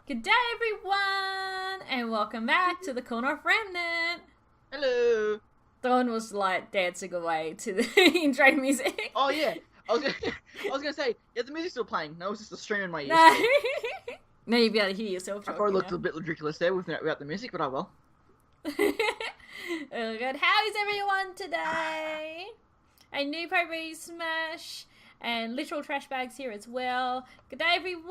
Good day, everyone, and welcome back to the corner of Remnant. Hello. Dawn was like dancing away to the intro music. Oh yeah, I was gonna say, yeah, the music's still playing. No, it's just a stream in my ears. No, now you'll be able to hear yourself. I probably looked a bit ridiculous there without the music, but I will. Oh good. How is everyone today? A new Poby Smash and literal trash bags here as well. Good day, everyone.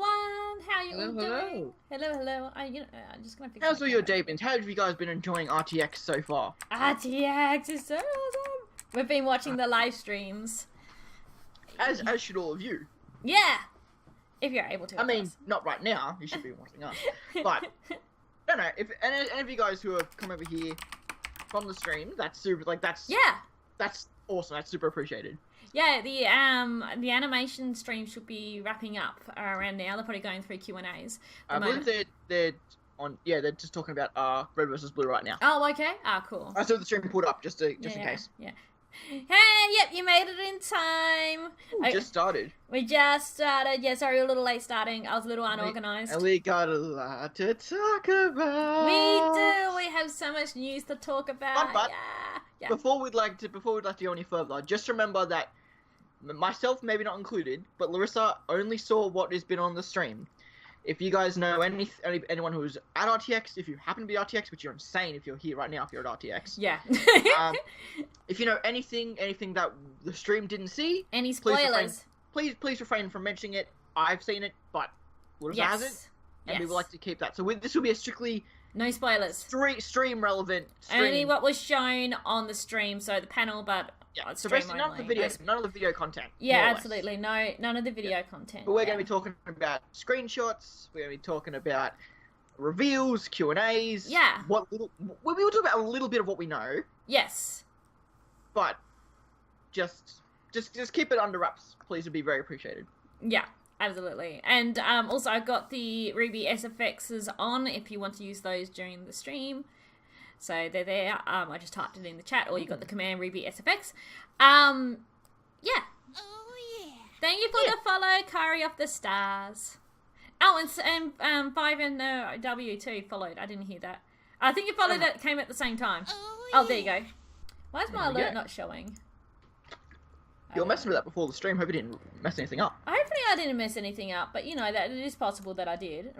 How you all doing? Hello. I'm just gonna fix. How's all your day been? How have you guys been enjoying RTX so far? RTX is so awesome. We've been watching the live streams. As should all of you. Yeah, if you're able to. I mean, not right now. You should be watching us. But I don't know if any of you guys who have come over here from the stream, that's super. Like that's awesome. That's super appreciated. Yeah, the animation stream should be wrapping up around now. They're probably going through Q&As. I believe they're on. Yeah, they're just talking about red versus blue right now. Oh, okay. Ah, cool. I saw the stream pulled up just in case. Yeah. Hey, yep, you made it in time. We just started. We just started. Yeah, sorry, we're a little late starting. I was a little unorganized. And we got a lot to talk about. We do. We have so much news to talk about. But yeah. Before we'd like to go any further, just remember that myself, maybe not included, but Larissa only saw what has been on the stream. If you guys know anyone who's at RTX, if you happen to be RTX, which you're insane if you're here right now if you're at RTX. Yeah. If you know anything that the stream didn't see, any spoilers, please refrain from mentioning it. I've seen it, but Larissa hasn't, and we would like to keep that. So this will be a strictly no spoilers, stream relevant. Only what was shown on the stream, so the panel, but. Yeah, so basically none of the video content. Yeah, absolutely. No, none of the video content. But we're going to be talking about screenshots. We're going to be talking about reveals, Q&As. Yeah. We will talk about a little bit of what we know. Yes. But just keep it under wraps, please. Would be very appreciated. Yeah, absolutely. And also I've got the RWBY SFXs on if you want to use those during the stream. So they're there. I just typed it in the chat, or you got the command RWBY SFX. Yeah. Oh yeah. Thank you for the follow, Kari of the Stars. Oh, and 5 and W too followed. I didn't hear that. I think you followed that came at the same time. Oh, there you go. Why is my alert not showing? You were messing with that before the stream. Hope you didn't mess anything up. Hopefully I didn't mess anything up, but you know that it is possible that I did.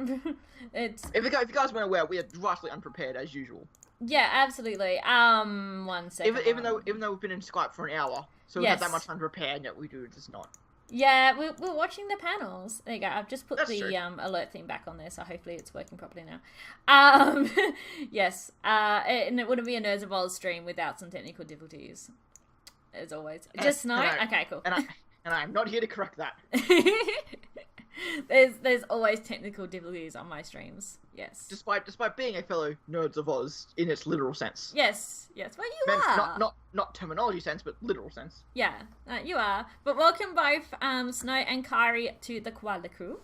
If you guys weren't aware, we are vastly unprepared as usual. Yeah, absolutely. 1 second. Even though we've been in Skype for an hour, so we've had that much time to prepare, and yet we do just not. Yeah, we're watching the panels. There you go. I've just put That's the true. Alert thing back on there, so hopefully it's working properly now. Yes. And it wouldn't be a Nerds of Oz stream without some technical difficulties, as always. Just no. Okay, cool. And I'm not here to correct that. There's always technical difficulties on my streams. Yes. Despite being a fellow Nerds of Oz in its literal sense. Yes. Well, you are. Not terminology sense, but literal sense. Yeah, you are. But welcome both Snow and Kyrie to the Koala Crew.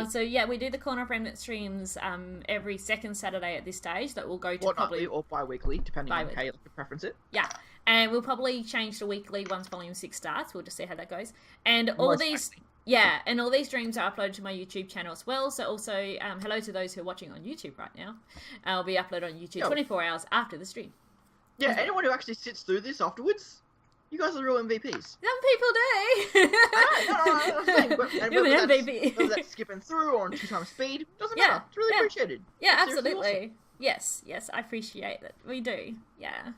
So yeah, we do the Corner of Remnant streams every second Saturday at this stage. That will go to probably or bi-weekly, depending on how you like to preference it. Yeah. And we'll probably change to weekly once Volume 6 starts. We'll just see how that goes. And all these streams are uploaded to my YouTube channel as well. So also, hello to those who are watching on YouTube right now. I'll be uploaded on YouTube 24 hours after the stream. Yeah, anyone who actually sits through this afterwards, you guys are the real MVPs. Some people do. You're the MVP. Whether that's skipping through or on 2 times speed, doesn't matter. It's really appreciated. Yeah, absolutely. Awesome. Yes, I appreciate it. We do. Yeah.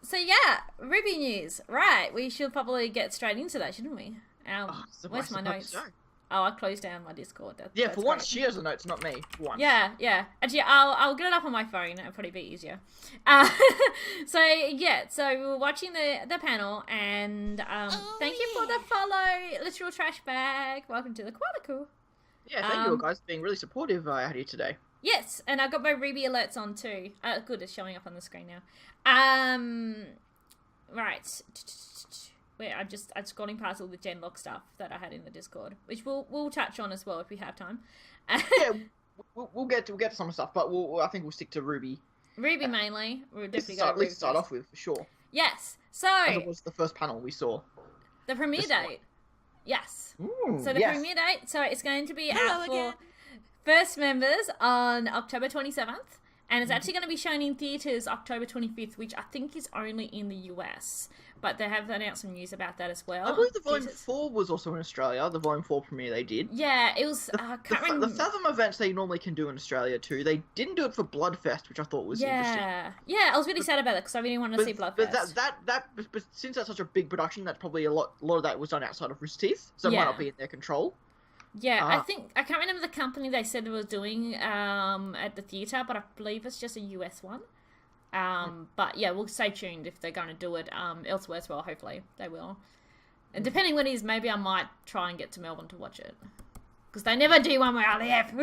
So yeah, RWBY news. Right, we should probably get straight into that, shouldn't we? Where's my notes? So. Oh, I closed down my Discord. For once she has the notes, not me. For once. Yeah. Actually, I'll get it up on my phone. It'll probably be easier. So we were watching the panel, and thank you for the follow, Literal Trash Bag. Welcome to the Qualico. Yeah, thank you guys for being really supportive out here today. Yes, and I got my RWBY alerts on too. Good, it's showing up on the screen now. Right. Wait, I'm scrolling past all the Genlock stuff that I had in the Discord, which we'll touch on as well if we have time. Yeah, we'll get to some stuff, but I think we'll stick to RWBY. RWBY mainly. We'll definitely at least start off with for sure. Yes. So as it was the first panel we saw. The premiere date. Yes. Ooh, so the premiere date. So it's going to be out for first members on October 27th, and it's actually going to be shown in theatres October 25th, which I think is only in the US. But they have announced some news about that as well. I believe the Volume 4 was also in Australia, the Volume 4 premiere they did. Yeah, it was... The Fathom events they normally can do in Australia too. They didn't do it for Bloodfest, which I thought was interesting. Yeah, I was really sad about that because I really wanted to see Bloodfest. But since that's such a big production, that's probably a lot of that was done outside of Rooster Teeth, so it might not be in their control. Yeah, I can't remember the company they said it was doing at the theatre, but I believe it's just a US one. But yeah, we'll stay tuned if they're going to do it elsewhere as well. Hopefully they will. And depending when it is, maybe I might try and get to Melbourne to watch it. Because they never do one where I live.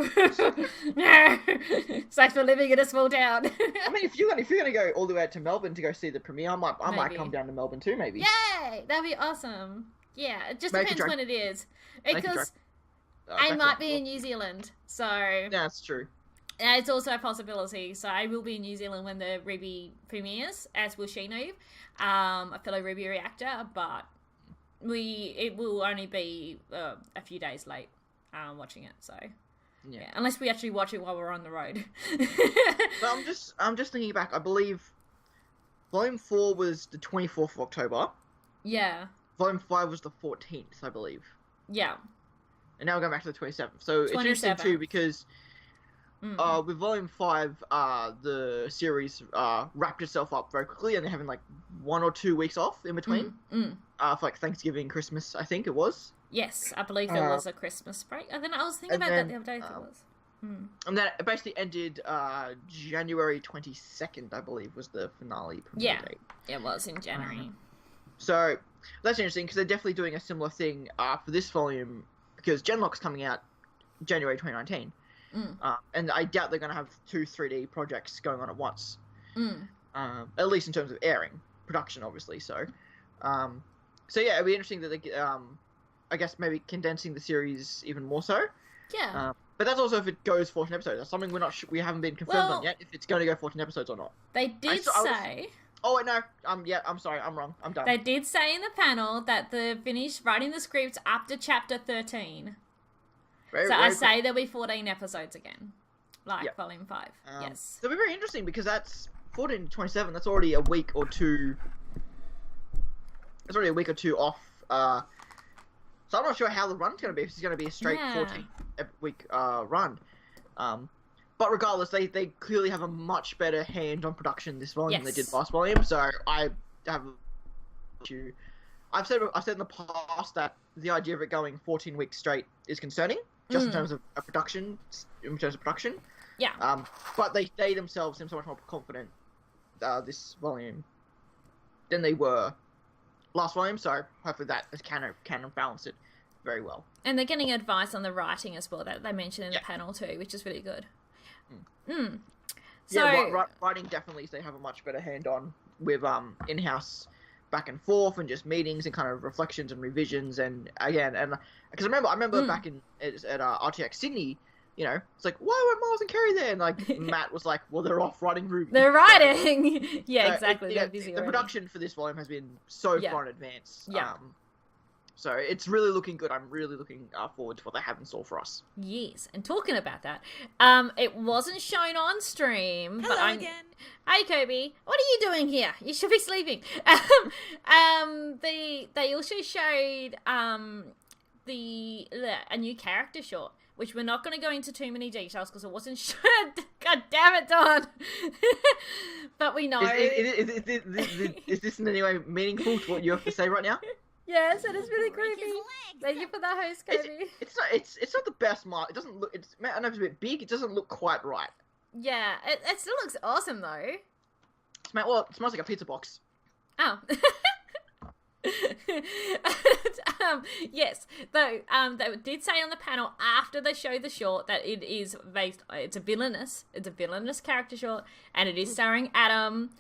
No! It's like for living in a small town. I mean, if you're gonna go all the way out to Melbourne to go see the premiere, I might come down to Melbourne too, maybe. Yay! That'd be awesome. Yeah, it just depends when it is. Because I might be in New Zealand, so... Yeah, that's true. It's also a possibility, so I will be in New Zealand when the RWBY premieres, as will Sheenove, a fellow RWBY reactor, but it will only be a few days late watching it, so... Yeah, unless we actually watch it while we're on the road. But I'm just thinking back, I believe Volume 4 was the 24th of October. Yeah. Volume 5 was the 14th, I believe. Yeah. And now we're going back to the 27th. So it's interesting too because with Volume 5, the series wrapped itself up very quickly and they're having like 1 or 2 weeks off in between. For like Thanksgiving, Christmas, I think it was. Yes, I believe there was a Christmas break. And then I was thinking about that the other day. It was. And then it basically ended January 22nd, I believe, was the finale premiere date. It was in January. So that's interesting because they're definitely doing a similar thing for this volume because Genlock's coming out January 2019. And I doubt they're going to have 2 3D projects going on at once. At least in terms of airing. Production, obviously, so. So yeah, it'd be interesting that they I guess maybe condensing the series even more so. Yeah. But that's also if it goes 14 episodes. That's something we haven't been confirmed on yet, if it's going to go 14 episodes or not. They did say... Oh, wait, no. I'm sorry. I'm wrong. I'm done. They did say in the panel that they're finished writing the scripts up to chapter 13. I say there'll be 14 episodes again. Volume 5. Yes. It'll be very interesting because that's 14 to 27. That's already a week or two... It's already a week or two off. So I'm not sure how the run's going to be. If it's going to be a straight 14-week run. But regardless, they clearly have a much better hand on production this volume than they did last volume. So I have I've said in the past that the idea of it going 14 weeks straight is concerning, just in terms of production. Yeah. But they themselves seem so much more confident this volume than they were last volume. So hopefully that can balance it very well. And they're getting advice on the writing as well that they mentioned in the panel too, which is really good. So, writing definitely they have a much better hand on with in-house back and forth and just meetings and kind of reflections and revisions and because I remember back at RTX Sydney, you know, it's like, why were Miles and Kerry there? And like Matt was like, well, they're off writing RWBY. They're writing. Exactly. The production for this volume has been so far in advance. So it's really looking good. I'm really looking forward to what they have in store for us. Yes, and talking about that, it wasn't shown on stream. Hello again. Hey, Kobe. What are you doing here? You should be sleeping. They also showed a new character short, which we're not going to go into too many details because it wasn't shown. God damn it, Don. But we know. Is this in any way meaningful to what you have to say right now? Yes, it is really creepy. Thank you for the host, Kobe. It's not the best mark. It doesn't look. I don't know if it's a bit big. It doesn't look quite right. Yeah, it still looks awesome though. It smells like a pizza box. Oh. Yes, though they did say on the panel after they showed the short that it's a villainous character short, and it is starring Adam.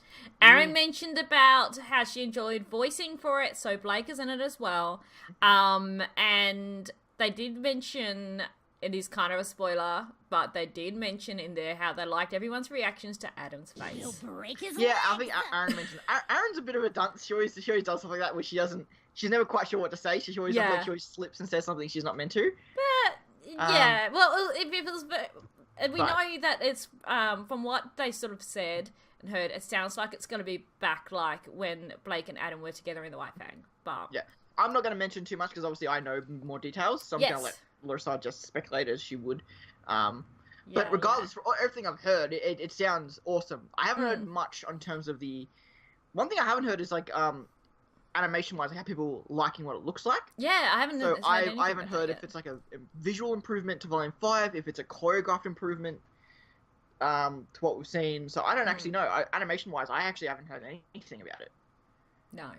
Aaron mentioned about how she enjoyed voicing for it, so Blake is in it as well. And they did mention, it is kind of a spoiler, but they did mention in there how they liked everyone's reactions to Adam's face. He'll break his legs. I think Aaron mentioned. Aaron's a bit of a dunce. She always does stuff like that where she's never quite sure what to say. She always slips and says something she's not meant to. But Yeah, well, if it was, we know that it's from what they sort of said and heard, it sounds like it's going to be back like when Blake and Adam were together in the White Fang. But yeah, I'm not going to mention too much because obviously I know more details, so I'm going to let Larissa just speculate as she would. But regardless, for everything I've heard, it sounds awesome. I haven't heard much in terms of the. One thing I haven't heard is like animation-wise, like how people liking what it looks like. Yeah, I haven't. So I haven't heard if it's like a visual improvement to Volume 5, if it's a choreographed improvement to what we've seen. So I don't actually know. Animation-wise, I actually haven't heard anything about it. No.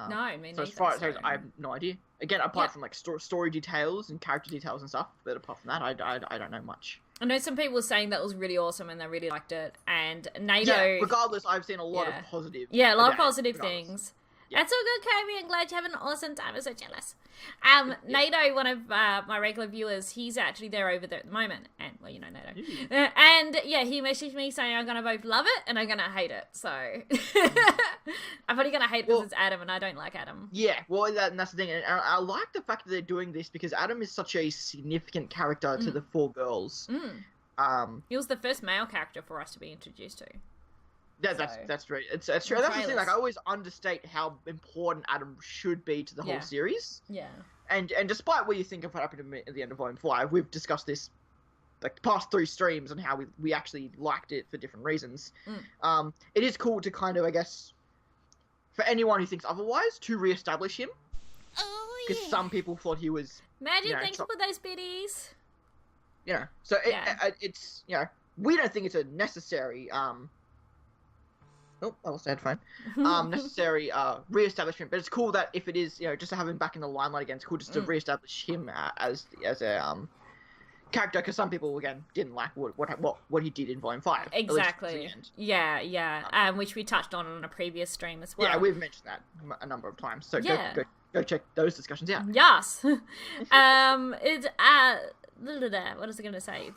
No, I mean, so as far as I have no idea. Again, apart from like story details and character details and stuff, but apart from that, I don't know much. I know some people were saying that was really awesome and they really liked it. And NATO... Yeah, regardless, I've seen a lot of positive... Yeah, a lot of positive things. Yeah. That's all good, Kobe. I'm glad you have an awesome time. I'm so jealous. NATO, one of my regular viewers, he's actually there over there at the moment. And, well, you know NATO. And, yeah, he messaged me saying I'm going to both love it and I'm going to hate it. So, I'm probably going to hate it because it's Adam and I don't like Adam. Yeah, well, that's the thing. And I like the fact that they're doing this because Adam is such a significant character to the four girls. He was the first male character for us to be introduced to. Yeah, that's true. It's true. That's the thing. Like, I always understate how important Adam should be to the whole series. Yeah. And despite what you think of what happened at the end of Volume 5, we've discussed this like the past 3 streams and how we actually liked it for different reasons. It is cool to kind of, I guess, for anyone who thinks otherwise, to reestablish him. Oh yeah. Because some people thought he was. Imagine, thanks for those biddies. You know, so it's we don't think it's a necessary I lost the headphone. Necessary re-establishment, but it's cool that if it is, just to have him back in the limelight again, it's cool just to re-establish him as a character, because some people again didn't like what he did in Volume 5. Exactly. Yeah. Which we touched on a previous stream as well. Yeah, we've mentioned that a number of times. So go check those discussions out. Yes. It's what was I going to say?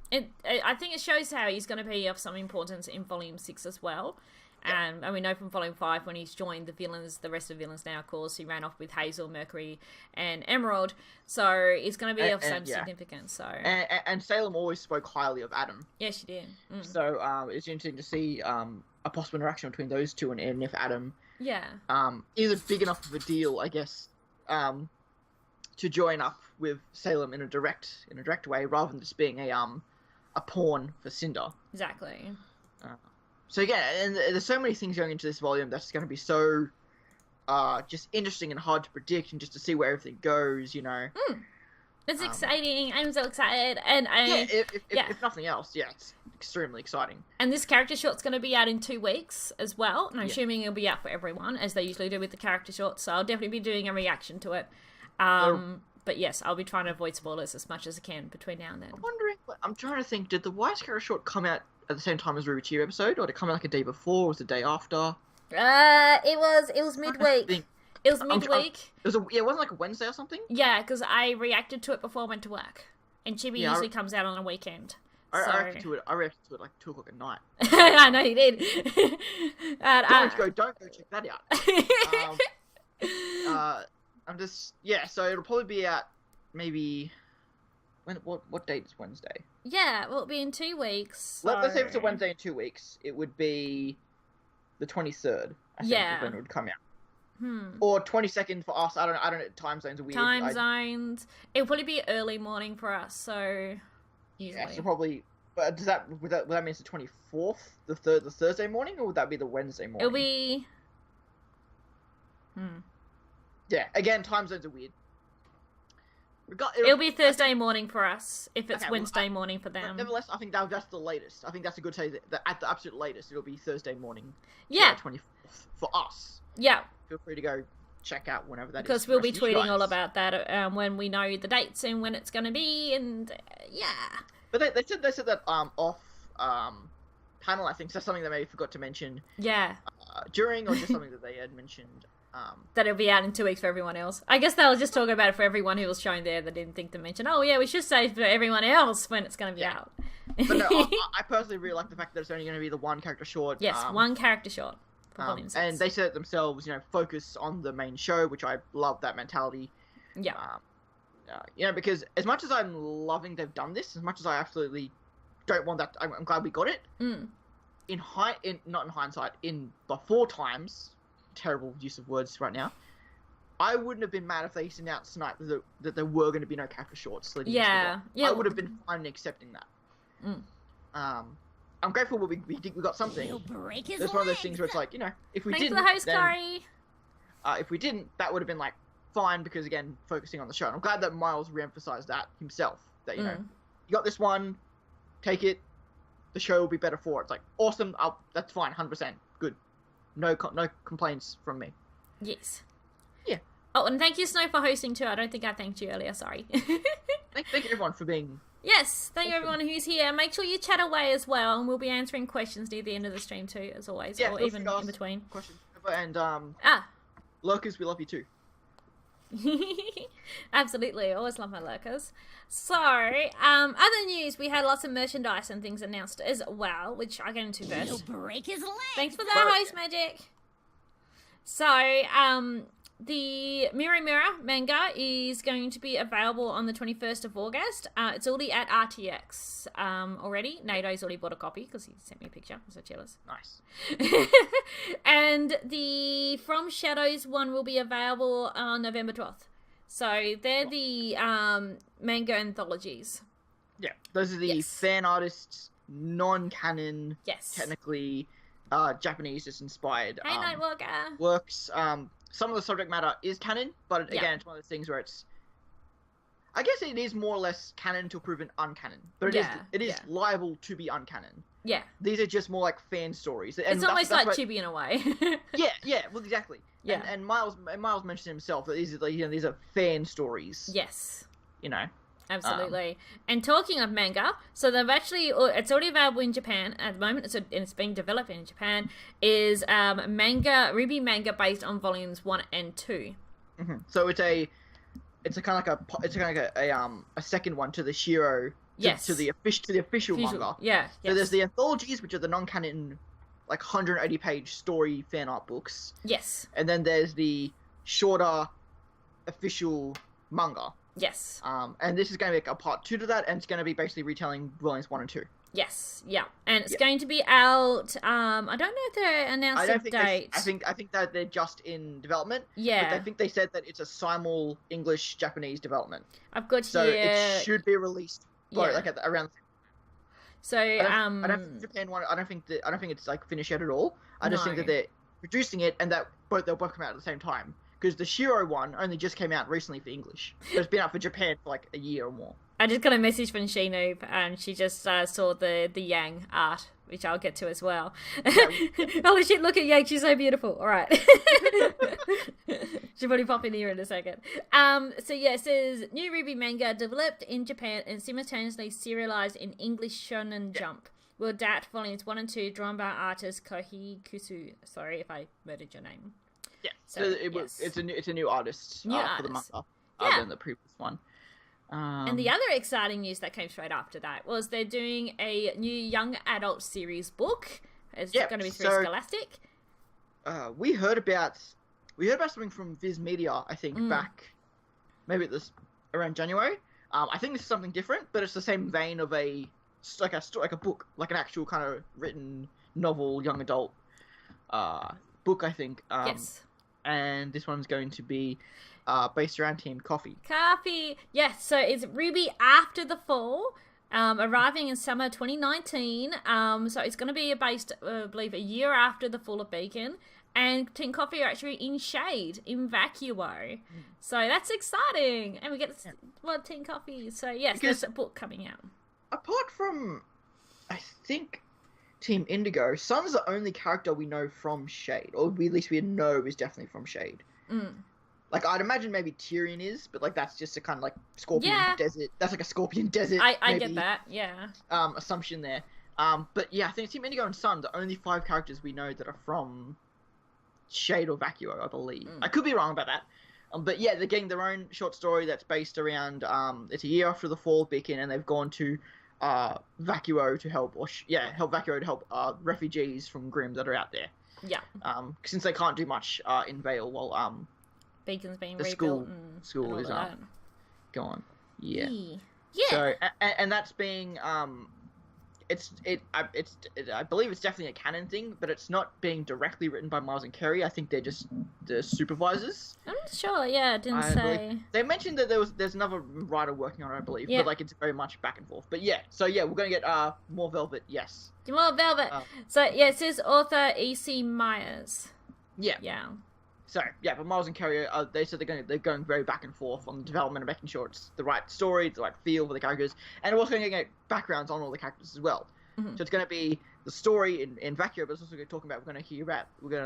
I think it shows how he's going to be of some importance in Volume 6 as well. And we know from Volume 5 when he's joined the rest of the villains now, of course, he ran off with Hazel, Mercury, and Emerald. So it's going to be of some significance. So and Salem always spoke highly of Adam. Yeah, she did. So it's interesting to see a possible interaction between those two, and if Adam is a big enough of a deal, I guess, to join up with Salem in a direct way, rather than just being a pawn for Cinder. Exactly. So again, and there's so many things going into this volume that's going to be so just interesting and hard to predict, and just to see where everything goes, It's exciting. I'm so excited. And if nothing else, it's extremely exciting. And this character short's going to be out in 2 weeks as well, and I'm assuming it'll be out for everyone, as they usually do with the character shorts, so I'll definitely be doing a reaction to it. But yes, I'll be trying to avoid spoilers as much as I can between now and then. I'm trying to think, did the Wise Character short come out at the same time as RWBY 2 episode, or did it come out like a day before, or was it the day after? It was midweek. It was midweek. It wasn't like a Wednesday or something? Yeah, because I reacted to it before I went to work. And Chibi usually comes out on a weekend. I reacted to it like 2 o'clock at night. I know you did. Don't go check that out. I'm just so it'll probably be out maybe what date is Wednesday? Yeah, well, it'll be in 2 weeks. So... Let's say if it's a Wednesday in 2 weeks, it would be the 23rd. I think, is when it would come out. Or 22nd for us. I don't know. Time zones are weird. Zones. It'll probably be early morning for us. So usually. Yeah, so probably. But would that mean it's the 24th, the Thursday morning, or would that be the Wednesday morning? It'll be. Yeah, again, time zones are weird. It'll be Thursday morning for us, if it's Wednesday morning for them. Nevertheless, I think that's the latest. I think that's a good say that at the absolute latest, it'll be Thursday morning. Yeah. 24th for us. Yeah. Feel free to go check out whenever that is. Because we'll be tweeting all about that when we know the dates and when it's going to be, and But they said that off panel, I think, so that's something they maybe forgot to mention. Yeah. During, or just something that they had mentioned. That it'll be out in 2 weeks for everyone else. I guess they were just talking about it for everyone who was shown there that didn't think to mention, we should say for everyone else when it's going to be out. But no, I personally really like the fact that it's only going to be the one character short. Yes, one character short. And they said it themselves, focus on the main show, which I love that mentality. Yeah. Because as much as I'm loving they've done this, as much as I absolutely don't want that, I'm glad we got it. Mm. Not in hindsight, in before times, terrible use of words right now, I wouldn't have been mad if they announced tonight that there were going to be no character shorts. Yeah. I would have been fine accepting that. Mm. I'm grateful we got something. It's one of those things where it's like, if we didn't, for the host, Corey. If we didn't, that would have been like fine because again, focusing on the show. And I'm glad that Miles re-emphasized that himself. That you got this one, take it. The show will be better for it. It's like awesome. That's fine, 100% good. No complaints from me. Yes. Yeah. Oh, and thank you, Snow, for hosting too. I don't think I thanked you earlier. Sorry. Thank you everyone for being. Yes, thank you everyone who's here. Make sure you chat away as well, and we'll be answering questions near the end of the stream too, as always, or even in between. Questions and lurkers, we love you too. Absolutely, always love my lurkers. So, other news, we had lots of merchandise and things announced as well, which I'll get into first. He'll break his leg. Thanks for that, host magic. So, the Mirror manga is going to be available on the 21st of August. It's already at RTX already. NATO's already bought a copy because he sent me a picture. I'm so jealous. Nice. And the From Shadows one will be available on November 12th. So they're the manga anthologies. Yeah, those are the fan artists, non-canon, technically Japanese just inspired works. Some of the subject matter is canon, but again, it's one of those things where I guess it is more or less canon until proven uncanon, but it is liable to be uncanon. Yeah, these are just more like fan stories. And it's almost like Chibi in a way. Well, exactly. Yeah, and Miles mentioned himself that these are fan stories. Yes, absolutely. And talking of manga, so it's already available in Japan at the moment, and it's being developed in Japan, is RWBY manga based on volumes 1 and 2. Mm-hmm. So it's a kind of like a second one to the Shiro, to the official manga. Yeah. So there's the anthologies, which are the non-canon, like 180-page story fan art books. Yes. And then there's the shorter official manga. Yes. And this is going to be a part 2 to that, and it's going to be basically retelling volumes 1 and 2. Yes, yeah. And it's going to be out, I don't know if they announced a date. I think that they're just in development. Yeah. But I think they said that it's a simul English-Japanese development. I've got so here... it should be rreleased around... So, I don't think Japan I don't think it's like finished yet at all. I just think that they're producing it and that they'll both come out at the same time. Because the Shiro one only just came out recently for English. But it's been out for Japan for like a year or more. I just got a message from Sheenoob, and she just saw the Yang art, which I'll get to as well. Holy shit, look at Yang, she's so beautiful. Alright. She'll probably pop in here in a second. It says, new RWBY manga developed in Japan and simultaneously serialized in English Shonen Jump. Will adapt volumes 1 and 2, drawn by artist Kohi Kusu. Sorry if I murdered your name. Yeah, so it's a new artist for the manga than the previous one. And the other exciting news that came straight after that was they're doing a new young adult series book. It's going to be through Scholastic. We heard about something from Viz Media, I think, back maybe around January. I think this is something different, but it's the same vein of a book, like an actual kind of written novel, young adult book, I think. Yes. And this one's going to be based around Team Coffee. Yes, so it's RWBY after the fall, arriving in summer 2019. So it's going to be based, I believe, a year after the fall of Beacon. And Team Coffee are actually in Shade, in Vacuo. So that's exciting. And we get Team Coffee. So yes, there's a book coming out. Apart from, I think, Team Indigo, Sun's the only character we know from Shade, or at least we know is definitely from Shade. Like, I'd imagine maybe Tyrion is, but, like, that's just a kind of, like, Scorpion Desert. That's, like, a Scorpion Desert, I get that, yeah. Assumption there. But, yeah, I think Team Indigo and Sun, the only 5 characters we know that are from Shade or Vacuo, I believe. I could be wrong about that. But, yeah, they're getting their own short story that's based around, it's a year after the fall of Beacon, and they've gone to Vacuo to help, help Vacuo to help refugees from Grimm that are out there. Yeah. Since they can't do much in Vale while Beacon's being the rebuilt. school is Go on. Yeah. Yeah. So, and that's being I believe it's definitely a canon thing, but it's not being directly written by Miles and Kerry. I think they're just the supervisors. I'm not sure. Yeah, it didn't say. They mentioned that there's another writer working on it, I believe, but like it's very much back and forth. But yeah, so yeah, we're gonna get more Velvet. Yes. More Velvet. So yeah, it says author E.C. Myers. Yeah. Yeah. So yeah, but Miles and Kerry, they said they're going very back and forth on the development of making sure it's the right story, the right feel for the characters, and we're also going to get backgrounds on all the characters as well. Mm-hmm. So it's going to be the story in vacuum, but it's also going to talk about we're going to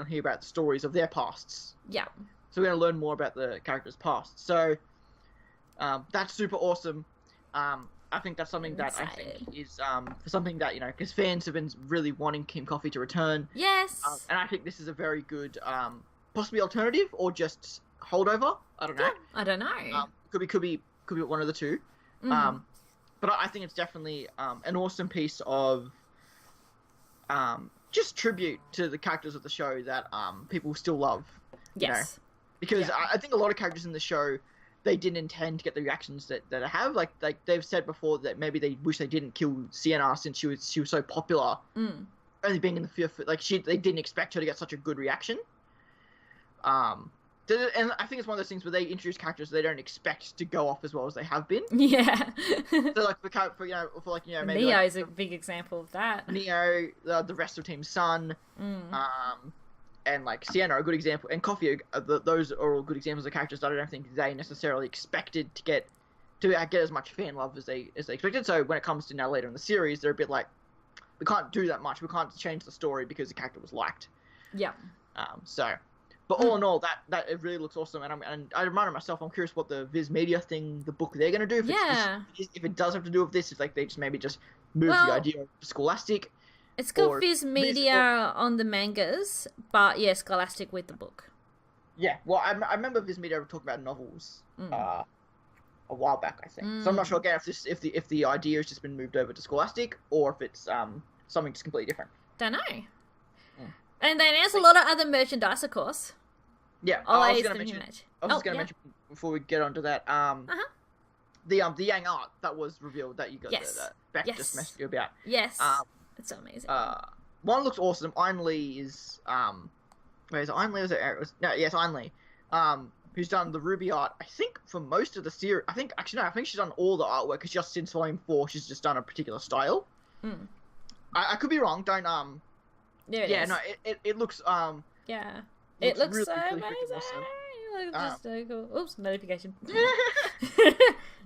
hear about the stories of their pasts. Yeah. So we're going to learn more about the characters' past. So that's super awesome. I think that's something that I think is for something that because fans have been really wanting Kim Coffey to return. Yes. And I think this is a very good. Possibly alternative or just holdover. I don't know. Yeah, I don't know. Could be one of the two. Mm. But I think it's definitely an awesome piece of just tribute to the characters of the show that people still love. Yes. Because I think a lot of characters in the show they didn't intend to get the reactions that I have. Like they've said before that maybe they wish they didn't kill Sienna since she was so popular. Mm. Only being in the fifth, they didn't expect her to get such a good reaction. And I think it's one of those things where they introduce characters they don't expect to go off as well as they have been. Yeah. So maybe Neo's a big example of that. Neo, the rest of Team Sun, and Sienna are a good example, and Coffee, those are all good examples of characters that I don't think they necessarily expected to get as much fan love as they expected. So when it comes to now later in the series, they're a bit like, we can't do that much. We can't change the story because the character was liked. Yeah. But all in all, that it really looks awesome, and I reminded myself, I'm curious what the Viz Media thing, the book they're going to do. If it does have to do with this, if they just maybe just move the idea to Scholastic. It's got Viz Media on the mangas, but yeah, Scholastic with the book. Yeah, well, I remember Viz Media talking about novels a while back, I think. So I'm not sure again if the idea has just been moved over to Scholastic or if it's something just completely different. Don't know. And they announced a lot of other merchandise, of course. Yeah, I was going to mention before we get onto that. The Yang art that was revealed that you got that Beck just messaged you about. Yes, it's so amazing. One looks awesome. Ainley is where is it? Ainley was it? Yes, Ainley. Who's done the RWBY art? I think for most of the series. I think she's done all the artwork. Because just since Volume 4, she's just done a particular style. I could be wrong. Don't There it is. No, it looks yeah. It looks really, so really amazing. awesome. It looks just so cool. Oops, notification.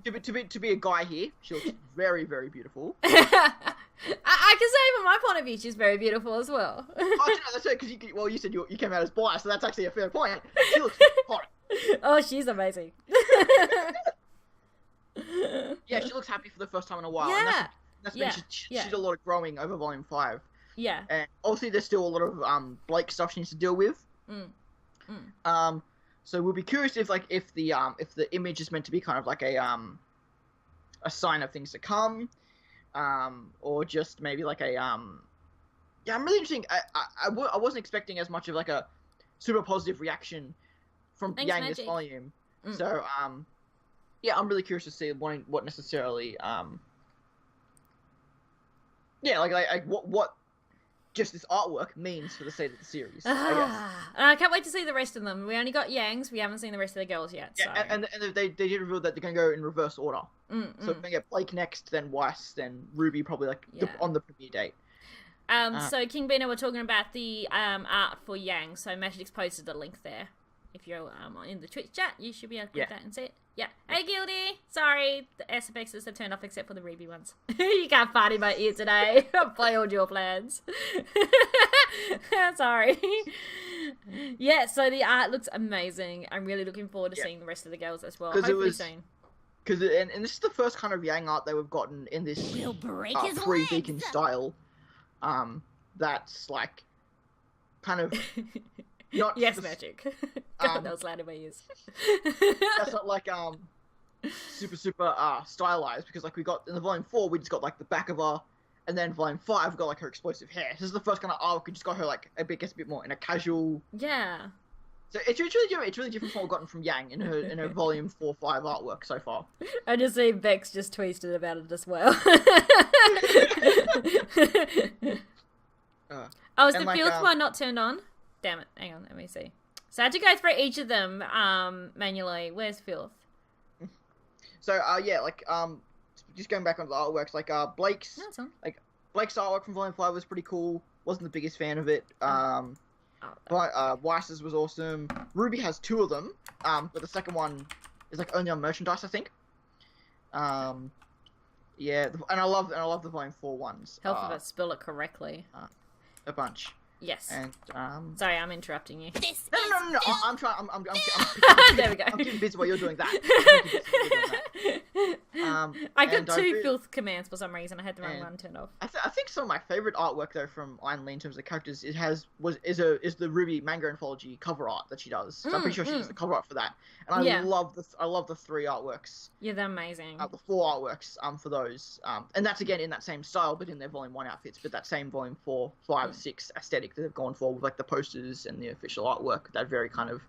to be a guy here, she looks very, very beautiful. I can say from my point of view, she's very beautiful as well. That's right, because you said you came out as bi, so that's actually a fair point. She looks hot. Oh, she's amazing. Yeah, she looks happy for the first time in a while. Yeah. And she did a lot of growing over Volume 5. Yeah. And obviously there's still a lot of Blake stuff she needs to deal with. So we'll be curious if the image is meant to be kind of like a sign of things to come, or just maybe like a I'm really interesting. I wasn't expecting as much of like a super positive reaction from Yang this volume. So I'm really curious to see what necessarily what just this artwork means for the state of the series. I can't wait to see the rest of them. We only got Yang's. We haven't seen the rest of the girls yet. Yeah, so. and they did reveal that they're going to go in reverse order. So we're going to get Blake next, then Weiss, then RWBY probably on the premiere date. So King Bino, we're talking about the art for Yang. So Magic's posted a link there. If you're in the Twitch chat, you should be able to click that and see it. Yeah. Hey, Gildy. Sorry, the SFXs have turned off except for the RWBY ones. You can't fart in my ear today. Play all your plans. Sorry. Yeah, so the art looks amazing. I'm really looking forward to seeing the rest of the girls as well. Hopefully soon. And this is the first kind of Yang art that we've gotten in this pre-Beacon style. That's like kind of not Magic. God, that was loud in my ears. That's not like super stylized, because like we got in the Volume 4 we just got like the back of her, and then Volume 5 we got like her explosive hair. This is the first kind of arc we just got her like gets a bit more in a casual So it's really different. It's really different from what we've gotten from Yang in her volume 4-5 artwork so far. I just see Bex just tweeted about it as well. Oh, is the filth one not turned on? Damn it! Hang on, let me see. So I had to go through each of them manually. Where's filth? So yeah, like just going back on the artworks, like Blake's Blake's artwork from Volume 5 was pretty cool. Wasn't the biggest fan of it. But Weiss's was awesome. RWBY has 2 of them, but the second one is like only on merchandise, I think. Yeah, and I love the Volume 4 ones. Help if I spell it correctly. A bunch. Yes. And sorry, I'm interrupting you. No. I'm trying. I'm there we go. I'm keeping busy while you're doing that. I got 2 filth commands for some reason. I had the wrong one turned off. I think some of my favorite artwork though from Iron Lee in terms of the characters is the RWBY manga anthology cover art that she does. So I'm pretty sure she does the cover art for that. And I love the 3 artworks. Yeah, they're amazing. The 4 artworks for those. And that's again in that same style, but in their Volume 1 outfits. But that same Volume 4, 5, 6 aesthetic that they've gone for with like the posters and the official artwork. That very kind of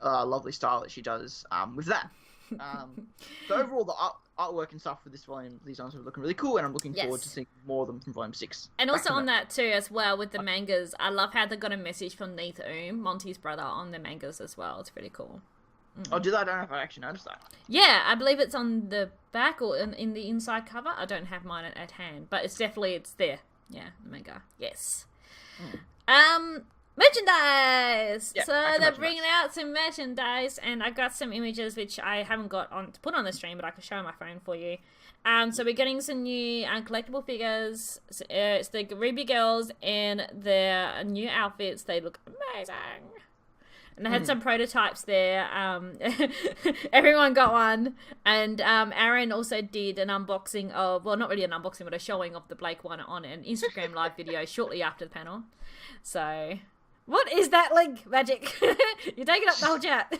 lovely style that she does with that. So overall, the artwork and stuff for this volume, these ones are looking really cool, and I'm looking forward to seeing more of them from Volume 6. And also on that too, as well, with the mangas, I love how they got a message from Neith Monty's brother, on the mangas as well. It's pretty cool. Oh, did I? I don't know if I actually noticed that. Yeah, I believe it's on the back or in the inside cover. I don't have mine at hand, but it's there. Yeah, the manga. Yes. Merchandise! Yeah, so they're bringing out some merchandise, and I got some images which I haven't got on to put on the stream, but I can show on my phone for you. So we're getting some new collectible figures. It's the RWBY girls in their new outfits. They look amazing. And I had some prototypes there. Everyone got one. And Aaron also did an unboxing of, well, not really an unboxing, but a showing of the Blake one on an Instagram live video shortly after the panel. So, what is that link, Magic? You're taking up the whole chat.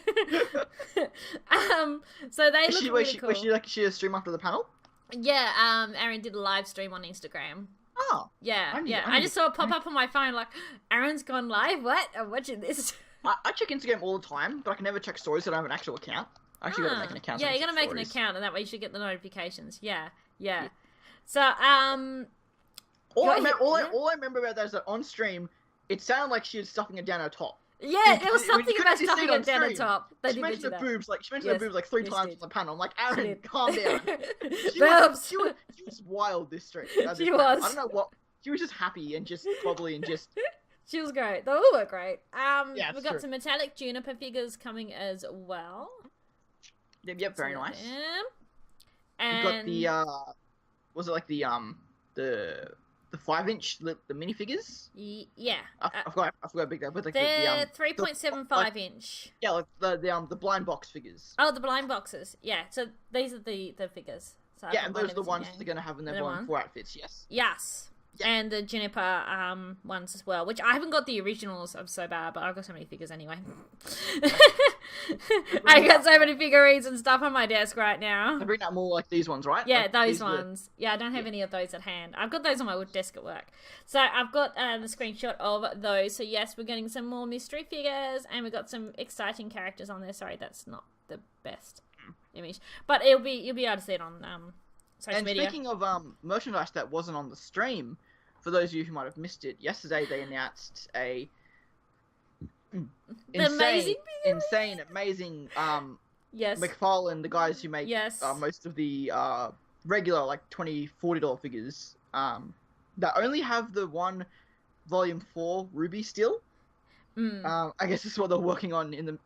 So they look really cool. Was she a stream after the panel? Yeah, Aaron did a live stream on Instagram. Oh. Yeah, I just saw it pop up on my phone like, Aaron's gone live? What? I'm watching this. I check Instagram all the time, but I can never check stories that I have an actual account. I actually gotta make an account. Yeah, you gotta make an account, and that way you should get the notifications. Yeah. So, all I remember about that is that on stream, it sounded like she was stuffing it down her top. Yeah, there was something about stuffing it down her top. She mentioned her boobs, her boobs like 3 times on the panel. I'm like, Aaron, calm down. She was wild this stream. She was. I don't know what. She was just happy and just bubbly and just. She was great. They all were great. We've got some metallic juniper figures coming as well. Yep, very nice. And we've got the was it like the 5-inch the minifigures? Yeah. I forgot how big they were. Like they're 3.75 inch. Yeah, like the blind box figures. Oh, the blind boxes. Yeah. So these are the figures. So yeah, and those are the ones they're going to have in their Volume 4 outfits. Yes. Yes. Yeah. And the Juniper ones as well, which I haven't got the originals. I'm so bad, but I've got so many figures anyway. I got so many figurines and stuff on my desk right now. They bring out more like these ones, right? Yeah, like those ones. Yeah, I don't have any of those at hand. I've got those on my desk at work. So I've got the screenshot of those. So yes, we're getting some more mystery figures, and we've got some exciting characters on there. Sorry, that's not the best image, but you'll be able to see it on social media. Speaking of merchandise that wasn't on the stream, for those of you who might have missed it, yesterday they announced a amazing yes, McFarlane, the guys who make most of the regular like $20-$40 figures that only have the one Volume 4 RWBY still. I guess this is what they're working on in the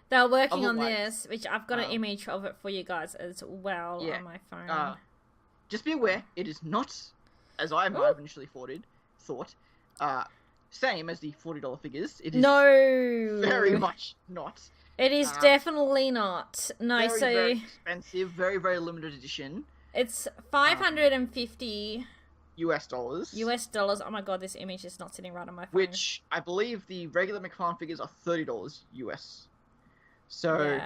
they're working on this, which I've got an image of it for you guys as well on my phone. Just be aware, it is not, as I might have initially thought, same as the $40 figures. It is very much not. It is definitely not. No, very expensive, very, very limited edition. It's $550 US dollars. Oh my god, this image is not sitting right on my phone. Which I believe the regular McFarlane figures are $30 US. So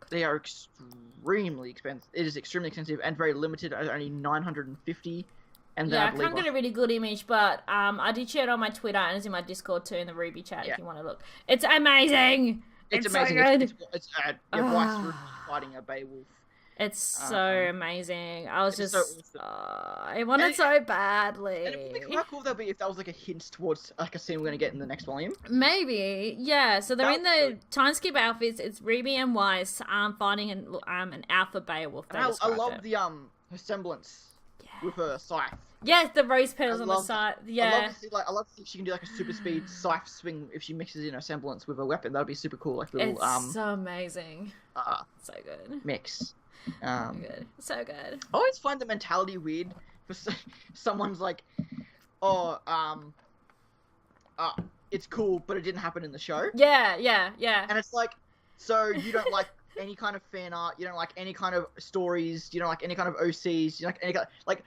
they are extremely expensive. It is extremely expensive and very limited at only 950 And then I can't get a really good image, but I did share it on my Twitter and it's in my Discord too in the RWBY chat if you want to look. It's amazing. It's amazing. So good. It's Weiss fighting a Beowulf. It's so amazing. I was just, so awesome. I want it so badly. And it would be quite cool that'd be if that was like a hint towards like a scene we're gonna get in the next volume. Maybe, yeah. So they're in the time skip outfits. It's RWBY and Weiss fighting an alpha Beowulf. I love the her semblance with her scythe. Yes, the rose petals on the side. Yeah, I love to see if she can do like a super speed scythe swing if she mixes in her semblance with a weapon. That'd be super cool. Like little it's so amazing. So good. Mix. So good. I always find the mentality weird for someone's like, it's cool, but it didn't happen in the show. Yeah. And it's like, so you don't like any kind of fan art, you don't like any kind of stories, you don't like any kind of OCs, you like any kind of, like.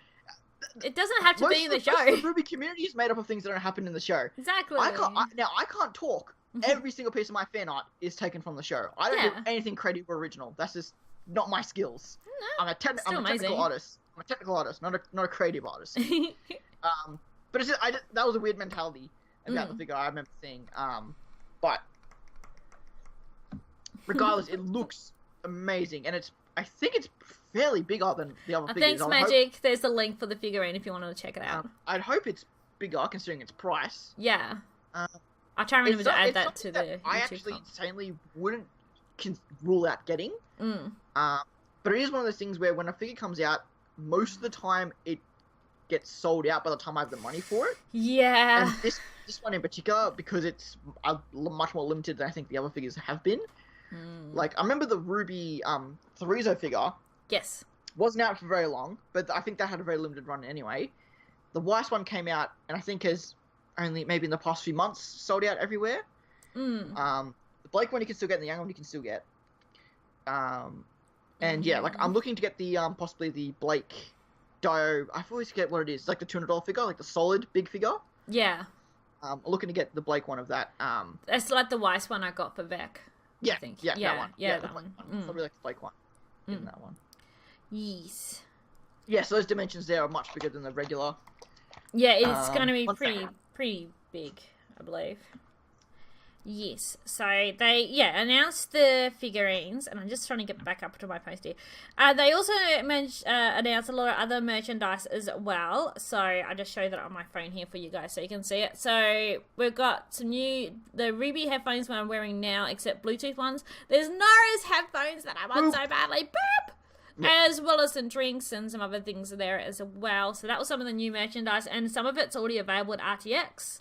It doesn't have to be in the show. The RWBY community is made up of things that don't happen in the show. Exactly. I can't talk. Every single piece of my fan art is taken from the show. I don't do anything creative or original. That's just not my skills. No, I'm a technical artist. I'm a technical artist, not a creative artist. But it's just, that was a weird mentality about the figure I remember seeing. But regardless, it looks amazing, and I think it's fairly bigger than the other figures. Thanks, Magic. There's the link for the figurine if you want to check it out. I'd hope it's bigger considering its price. Yeah. I'll try and remember to add that to the I actually insanely wouldn't rule out getting. But it is one of those things where when a figure comes out, most of the time it gets sold out by the time I have the money for it. Yeah. And this one in particular, because it's much more limited than I think the other figures have been. Like, I remember the RWBY Threezo figure. Yes. Wasn't out for very long, but I think that had a very limited run anyway. The Weiss one came out, and I think has only maybe in the past few months sold out everywhere. The Blake one you can still get, and the Young one you can still get. And yeah, like I'm looking to get the possibly the Blake Dio. I always forget what it is. Like the $200 figure, like the solid big figure. Yeah. I'm looking to get the Blake one of that. That's like the Weiss one I got for Beck. Yeah, I think. that one. Yeah, that one. Probably like the Blake one. In that one. Yes. Yeah, so those dimensions there are much bigger than the regular. Yeah, it's going to be pretty big, I believe. Yes. So they announced the figurines, and I'm just trying to get back up to my post here. They also announced a lot of other merchandise as well. So I just show that on my phone here for you guys so you can see it. So we've got some the RWBY headphones I'm wearing now, except Bluetooth ones. There's Nora's headphones that I want so badly. Boop! Yep. As well as some drinks and some other things there as well. So that was some of the new merchandise, and some of it's already available at RTX.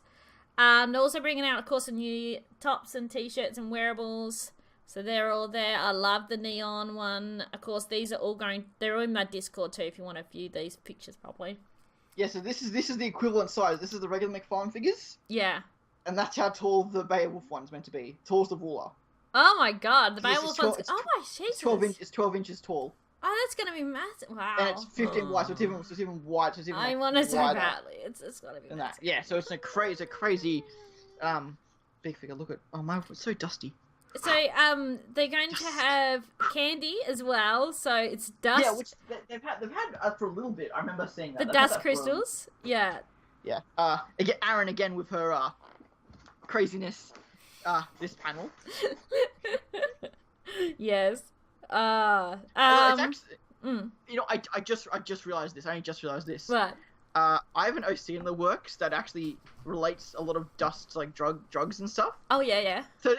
They're also bringing out, of course, the new tops and t-shirts and wearables. So they're all there. I love the neon one. Of course, these are all they're all in my Discord too if you want to view these pictures properly. Yeah, so this is the equivalent size. This is the regular McFarlane figures. Yeah. And that's how tall the Beowulf one's meant to be. Tallest of all. Oh my god, the Beowulf one's... Oh my Jesus. It's 12 inches tall. Oh, that's going to be massive. Wow. And it's 15 wide, so it's even wide. So it's even I want it so badly. It's got to be massive. Yeah, so it's a crazy big figure. Look at... Oh, my... It's so dusty. So, they're going to have candy as well. So it's dust. Yeah, which they've had for a little bit. I remember seeing that. The dust crystals. Yeah. Yeah. Again, Aaron again with her craziness. This panel. Yes. It's actually, you know, I just realized this. I only just realized this. What? I have an OC in the works that actually relates a lot of dust to like drugs and stuff. Oh yeah. So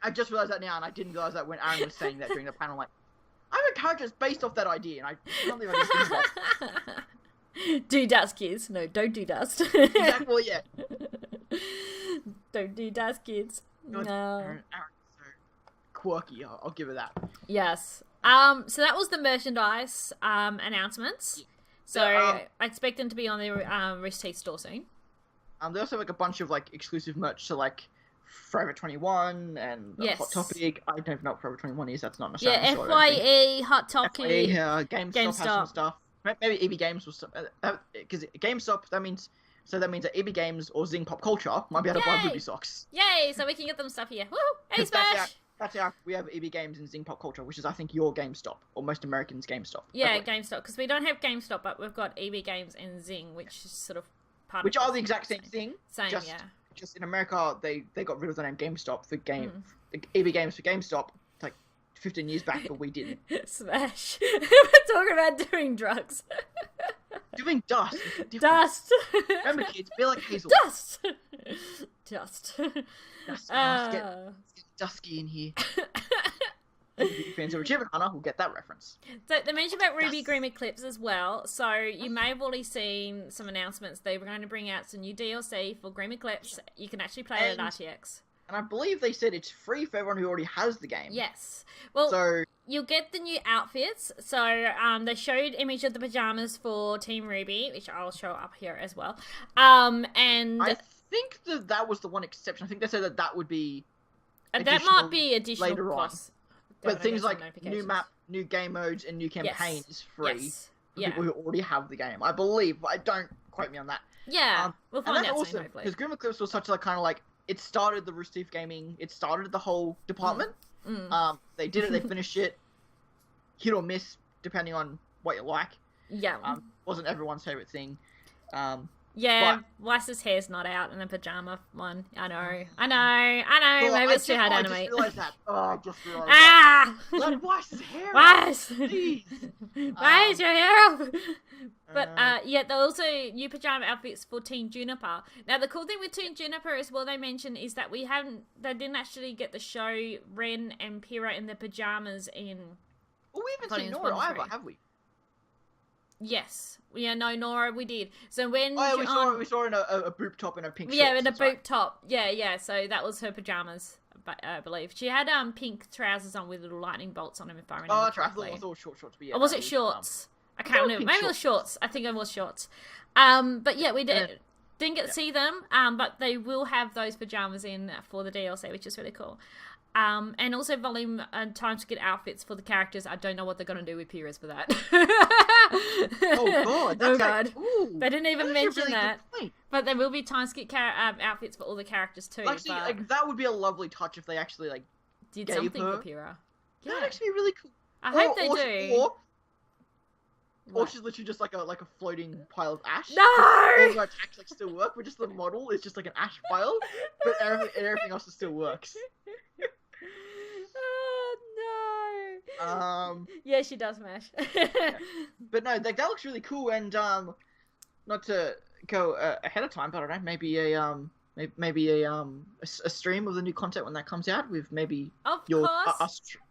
I just realized that now, and I didn't realize that when Aaron was saying that during the panel. Like, I have a character based off that idea, and I don't think I just do dust, kids. No, don't do dust. Exactly. Well, yeah. Don't do dust, kids. No. Aaron's so quirky. I'll give her that. Yes. So that was the merchandise announcements. So I expect them to be on the Rooster Teeth store soon. They also have like a bunch of like exclusive merch to like Forever 21 and Hot Topic. I don't know what Forever 21 is. That's not an Australian store. FYE, Hot Topic. FYE, GameStop has some stuff. Maybe EB Games will because GameStop that means that EB Games or Zing Pop Culture might be able to buy RWBY socks. Yay! So we can get them stuff here. Woo! Hey Smash! That's we have EB Games and Zing Pop Culture, which is I think your GameStop or most Americans' GameStop. Yeah, GameStop, because we don't have GameStop, but we've got EB Games and Zing, which is sort of part which of are the exact same thing. Same, yeah. Just in America, they got rid of the name GameStop for EB Games for GameStop like 15 years back, but we didn't. Smash. We're talking about doing drugs. Doing dust. Dust. Remember, kids, be like Hazel. Dust. Dust. Dust. It's getting dusky in here. Fans of Achievement Hunter will get that reference. So they mentioned about RWBY Grim Eclipse as well. So you may have already seen some announcements. They were going to bring out some new DLC for Grim Eclipse. You can actually play it at RTX. And I believe they said it's free for everyone who already has the game. Yes. Well, you'll get the new outfits. So they showed image of the pajamas for Team RWBY, which I'll show up here as well. And I think that was the one exception. I think they said that would be that might be additional later plus. On. But things like new map, new game modes, and new campaign is free for people who already have the game. I believe. I don't quote me on that. Yeah, we'll find out soon, hopefully. Because Grim Eclipse was such a kind of like, it started the Rooster Teeth gaming. It started the whole department. They did it. They finished it. Hit or miss, depending on what you like. Yeah. Wasn't everyone's favorite thing. Yeah, Weiss's hair's not out in a pajama one. I know. Maybe it's too hard to animate. I just realised that. I just realised that. Let Weiss's hair out. Weiss! Please. Why is your hair up? But, there are also new pajama outfits for Team Juniper. Now, the cool thing with Team Juniper as well, they mentioned, is that they didn't actually get to show Ren and Pyrrha in their pajamas in... Well, we haven't seen Nora either, have we? Yes. Yeah, no, Nora, we did. So when... Oh, yeah, we saw in a boob top and a pink shorts. Yeah, in a boob top. Yeah. So that was her pajamas, I believe. She had pink trousers on with little lightning bolts on them, if I remember correctly. I thought it was all shorts. But yeah, or was it shorts? I can't remember. Maybe it was shorts. I think it was shorts. But yeah, we didn't get to see them. But they will have those pajamas in for the DLC, which is really cool. And also volume and time to get outfits for the characters. I don't know what they're going to do with Pyrrha's for that. Oh god. They didn't even mention that. But there will be time skip outfits for all the characters too. Actually, that would be a lovely touch if they actually did something for Pyrrha. Yeah. That would actually be really cool. I hope they do. Or she's literally just like a floating pile of ash. No! All the attacks still work, but just the model is just like an ash pile, but everything else still works. Oh no! Yeah, she does mash. But no, that looks really cool, and not to go ahead of time, but I don't know, maybe a stream of the new content when that comes out with maybe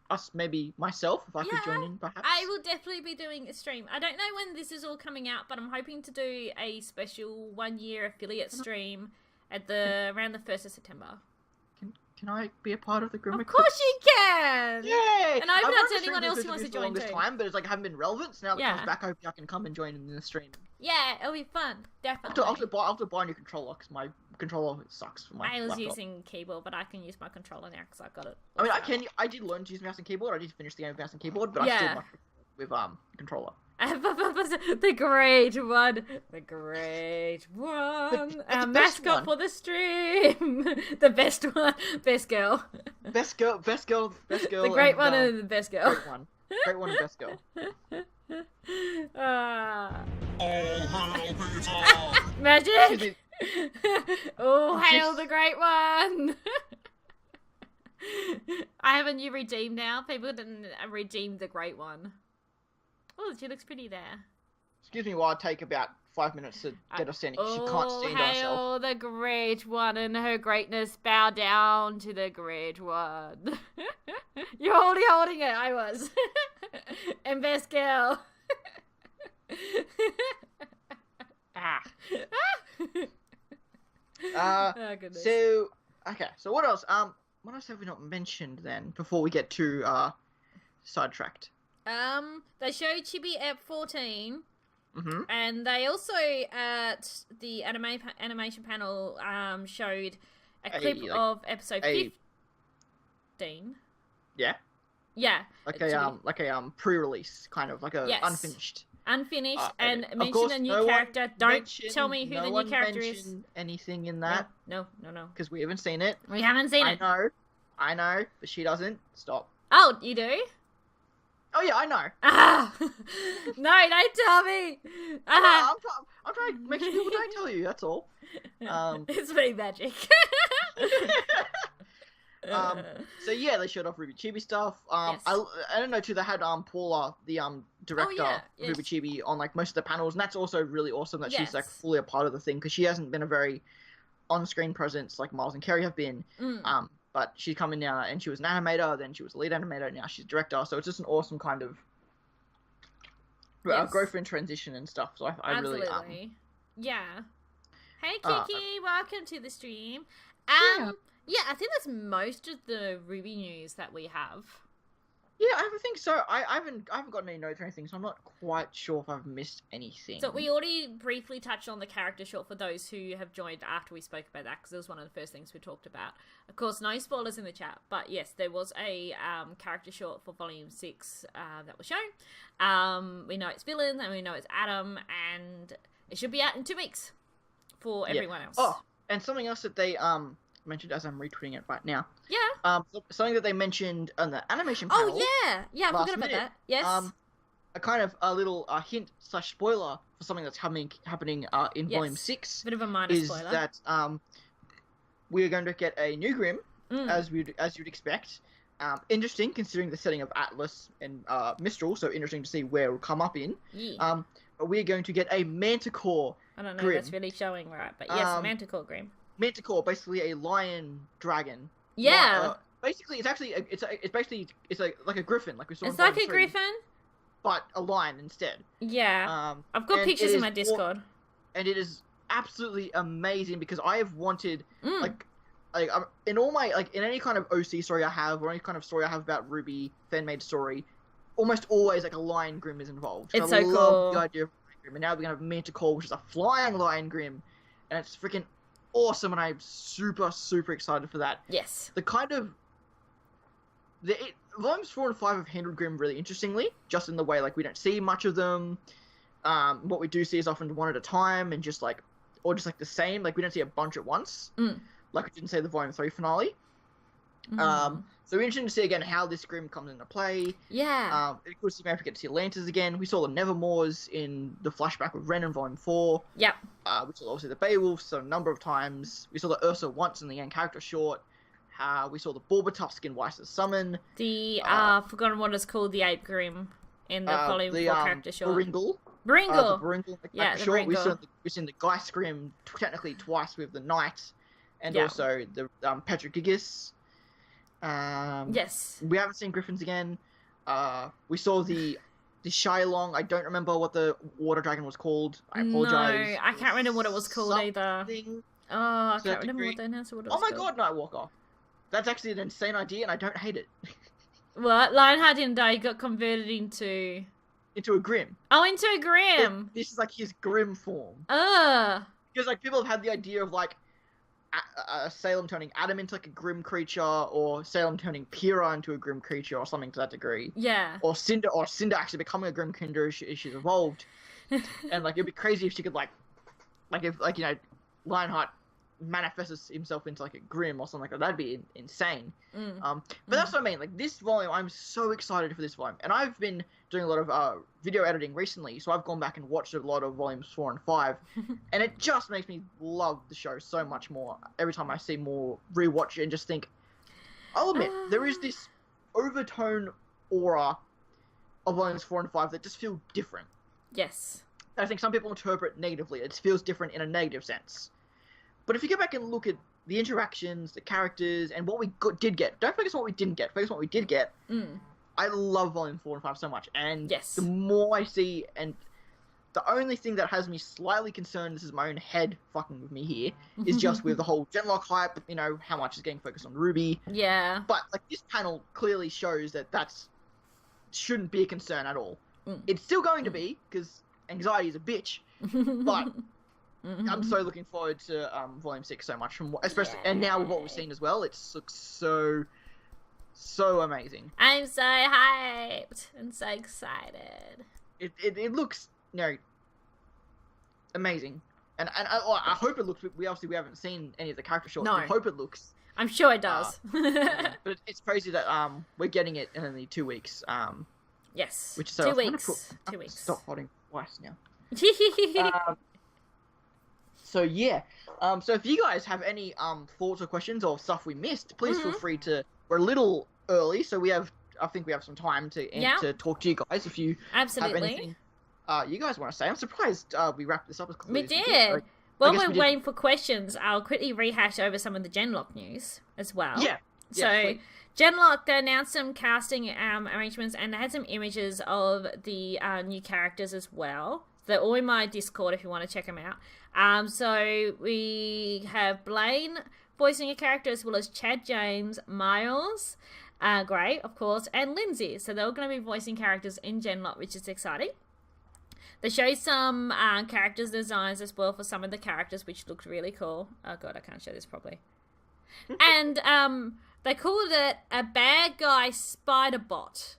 us, maybe myself, if I could join in, perhaps. I will definitely be doing a stream. I don't know when this is all coming out, but I'm hoping to do a special 1-year affiliate stream at around the 1st of September. Can I be a part of the Grim Eclipse? Of course you can! Yay! And I hope that's anyone else who wants to join too. Time, but it's I haven't been relevant, so now that it comes back, I hope I can come and join in the stream. Yeah, it'll be fun. Definitely. I'll have to buy a new controller, because my controller sucks for my laptop. Using keyboard, but I can use my controller now, because I've got it. I mean, I did learn to use mouse and keyboard. I did finish the game with mouse and keyboard, but I still much with controller. The great one. The great one. Our mascot for the stream. The best one. Best girl. Best girl. The great one and the best girl. Great one and best girl. Magic. Oh, hail the great one. I have a new redeem now. People didn't redeem the great one. Oh, she looks pretty there. Excuse me while I take about 5 minutes to get us standing. She can't stand herself. Oh, the great one and her greatness. Bow down to the great one. You're already holding it. I was. And best girl. Oh, goodness. So what else? What else have we not mentioned then before we get too sidetracked? They showed Chibi Ep 14, and they also at the animation panel showed a clip of episode 15. Yeah. Yeah. Like a pre-release kind of like a unfinished. Unfinished, and mention a new character. Don't tell me who the new character is. Anything in that? No. Because we haven't seen it. We haven't seen it. I know. I know, but she doesn't. Stop. Oh, you do? Oh yeah, I know. Ah! No, don't tell me. I'm trying to make sure people don't tell you. That's all. It's pretty magic. So yeah, they showed off RWBY Chibi stuff. Yes. I don't know too. They had Paula, the director of yes. RWBY Chibi, on like most of the panels, and that's also really awesome that she's like Yes. fully a part of the thing because she hasn't been a very on-screen presence like Miles and Kerry have been. But she's coming now, and she was an animator, then she was a lead animator, now she's a director. So it's just an awesome kind of growth and transition and stuff. So I Absolutely. really Yeah. Hey Kiki, welcome to the stream. Yeah, I think that's most of the RWBY news that we have. Yeah, I think so. I haven't gotten any notes or anything, so I'm not quite sure if I've missed anything. So we already briefly touched on the character short for those who have joined after we spoke about that, because it was one of the first things we talked about. Of course, no spoilers in the chat, but yes, there was a character short for Volume 6 that was shown. We know it's villain, and we know it's Adam, and it should be out in 2 weeks for everyone else. Oh, and something else that they mentioned as I'm retweeting it right now. Yeah. Something that they mentioned on the animation panel. Oh yeah, I forgot about that. Yes. A kind of a little hint / spoiler for something that's happening in Volume 6. Bit of a minor is spoiler. That we are going to get a new Grim, as you'd expect. Interesting considering the setting of Atlas and Mistral, so interesting to see where it will come up in. Yeah. But we're going to get a Manticore. I don't know Grim. if that's really showing right, but yes, Manticore Grim. Manticore, basically a lion dragon. Yeah. Basically, it's actually it's like a griffin, like we saw. It's in like Volume a 3, griffin. but a lion instead. Yeah. I've got pictures in my Discord. And it is absolutely amazing because I have wanted in all my in any kind of OC story I have or any kind of story I have about RWBY fan made story, almost always like a lion grim is involved. It's I so love cool. the idea of lion grim, and now we're gonna have Manticore, which is a flying lion grim, and it's freaking awesome, and I'm super excited for that. Yes. The kind of Volumes 4 and 5 have handled Grim really interestingly, just in the way like we don't see much of them. What we do see is often one at a time, and just like the same. Like we don't see a bunch at once, like we didn't see the Volume 3 finale. So we're interested to see again how this Grim comes into play. Yeah. Of course, maybe we get to see Atlantis again. We saw the Nevermores in the flashback with Ren in Volume 4. Yep. We saw obviously the Beowulfs a number of times. We saw the Ursa once in the end character short. We saw the Borbertuff skin Weiss's summon. The forgotten what it's called, the Ape Grim in the Volume 4 character short. Bringle. Bringle. The Bringle. Yeah, the short. Bringle. We've seen the Geist Grim technically twice with the Knight, and also the Petrogigis. Yes. We haven't seen Griffins again. We saw the Shylong. I don't remember what the water dragon was called. I apologize. No, I can't remember what it was called either. Oh, I can't remember what it was God, Nightwalker. That's actually an insane idea, and I don't hate it. What? Lionheart didn't die, he got converted into a Grim. Oh, into a Grim! This is like his Grim form. Because like people have had the idea of like Salem turning Adam into like a Grim creature, or Salem turning Pyrrha into a Grim creature, or something to that degree. Yeah. Or Cinder actually becoming a Grim creature as she's evolved. And like it'd be crazy if she could like if Lionheart manifests himself into like a Grim or something like that. That'd be insane. But that's what I mean. Like this volume, I'm so excited for this volume, and I've been doing a lot of video editing recently, so I've gone back and watched a lot of volumes 4 and 5, and it just makes me love the show so much more every time I see more, rewatch it, and just think, I'll admit, there is this overtone aura of volumes 4 and 5 that just feel different. Yes. I think some people interpret negatively. It feels different in a negative sense. But if you go back and look at the interactions, the characters, and what we did get, don't focus on what we didn't get, focus on what we did get. I love Volume 4 and 5 so much, and the more I see, and the only thing that has me slightly concerned, this is my own head fucking with me here, is just with the whole Genlock hype, how much is getting focused on RWBY. Yeah. But, like, this panel clearly shows that shouldn't be a concern at all. It's still going to be, because anxiety is a bitch, but I'm so looking forward to Volume 6 so much, especially, and now with what we've seen as well, it looks so amazing. I'm so hyped and so excited. It looks, amazing. And I hope it looks, we haven't seen any of the character shots, No. I hope it looks I'm sure it does. But it's crazy that we're getting it in only 2 weeks. Yes. Which is 2 weeks. 2 weeks. Stop holding twice now. So yeah. So if you guys have any thoughts or questions or stuff we missed, please feel free to. We're a little early, so I think we have some time to talk to you guys if you have anything you guys want to say. I'm surprised we wrapped this up as quickly We as did. Like, While we're waiting for questions, I'll quickly rehash over some of the Genlock news as well. Yeah. So, Genlock, they announced some casting arrangements and they had some images of the new characters as well. They're all in my Discord if you want to check them out. So, we have Blaine voicing a character as well as Chad James, Miles, Gray, of course, and Lindsay. So, they're all going to be voicing characters in Genlock, which is exciting. They showed some characters designs as well for some of the characters, which looked really cool. Oh god, I can't show this properly. And they called it a bad guy spider bot.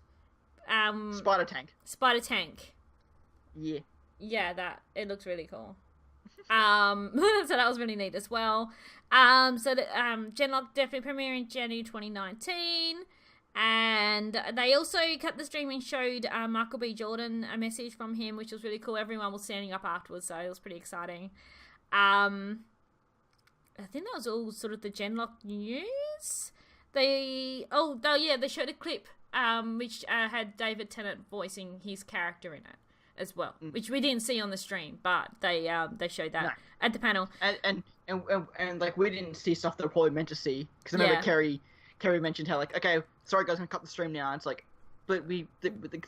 Spider tank. Spider tank. Yeah. Yeah, it looks really cool. So that was really neat as well. So the Genlock definitely premiering January 2019. And they also cut the stream and showed Michael B. Jordan a message from him, which was really cool. Everyone was standing up afterwards, so it was pretty exciting. I think that was all sort of the Genlock news. They showed a clip which had David Tennant voicing his character in it as well, which we didn't see on the stream, but they showed that at the panel. And like we didn't see stuff that we're probably meant to see because I remember Kerry mentioned how like, okay, sorry guys, I'm gonna cut the stream now. And it's like, but the